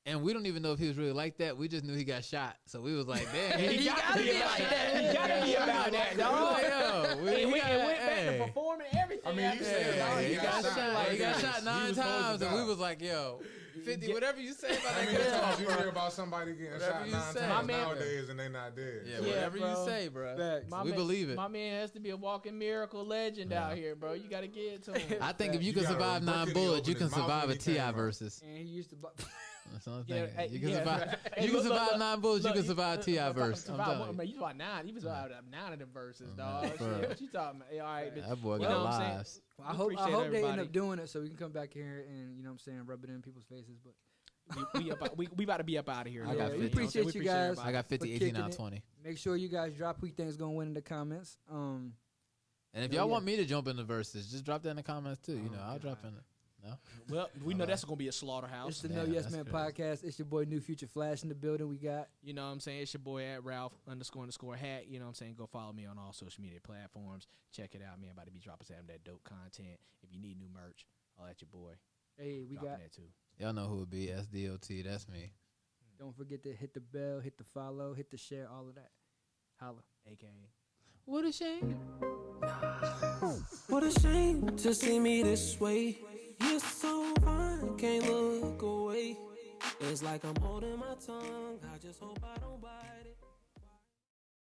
And we don't even know if he was really like that. We just knew he got shot, so we was like, "Damn, He gotta be like that. He gotta be about that, dog. And went back to performing everything. I mean, you after said that, dog. he got shot. He got He shot was 9 supposed to times, and we die. was like, "Yo, 50, whatever you say about I that mean, that's all guy, you hear about somebody getting Whatever shot you 9 say. My times man- nowadays and they not dead. Yeah, So, Yeah, whatever bro. you say, bro. Facts. My We man- believe it. My man has to be a walking miracle legend out here, bro. You gotta get it to him. I think if you You can gotta survive look 9 at bullets, he you can opened his mouth survive when a he came Ti out. versus. And he used to That's what I'm Yeah, thinking. hey, You can yeah. survive. Hey, You can look, survive look, 9 bullets. You look, can survive Ti verse. I'm survive telling one- you. man, you survived 9. He was survived 9 of them verses, dog. for real. Shit, what you talking about? Yeah, all right. That boy You got know what I'm saying? lives. I We hope appreciate they end everybody. up doing it so we can come back here and you know what I'm saying, rub it in people's faces. But we about to be up out of here. I got we 50. appreciate you guys. I got 50, For 18, kicking out it. 20. make sure you guys drop who you think is gonna win in the comments. And if Yeah, y'all yeah. want me to jump in the verses, just drop that in the comments too. You know, I'll drop in it. No? Well, we know that's gonna be a slaughterhouse. It's the Yeah, No Yes that's Man crazy. podcast. It's your boy New Future Flash in the building. We got You know what I'm saying? It's your boy at Ralph__hat. You know what I'm saying? Go follow me on all social media platforms. Check it out, man. About to be dropping some of that dope content. If you need new merch, I'll at your boy. we Dropping got. that too. Y'all know who it be. SDOT. That's me. Don't forget to hit the bell, hit the follow, hit the share, all of that. Holla. AKA. What a shame. What a shame to see me this way. You're so fine, can't look away. It's like I'm holding my tongue. I just hope I don't bite it.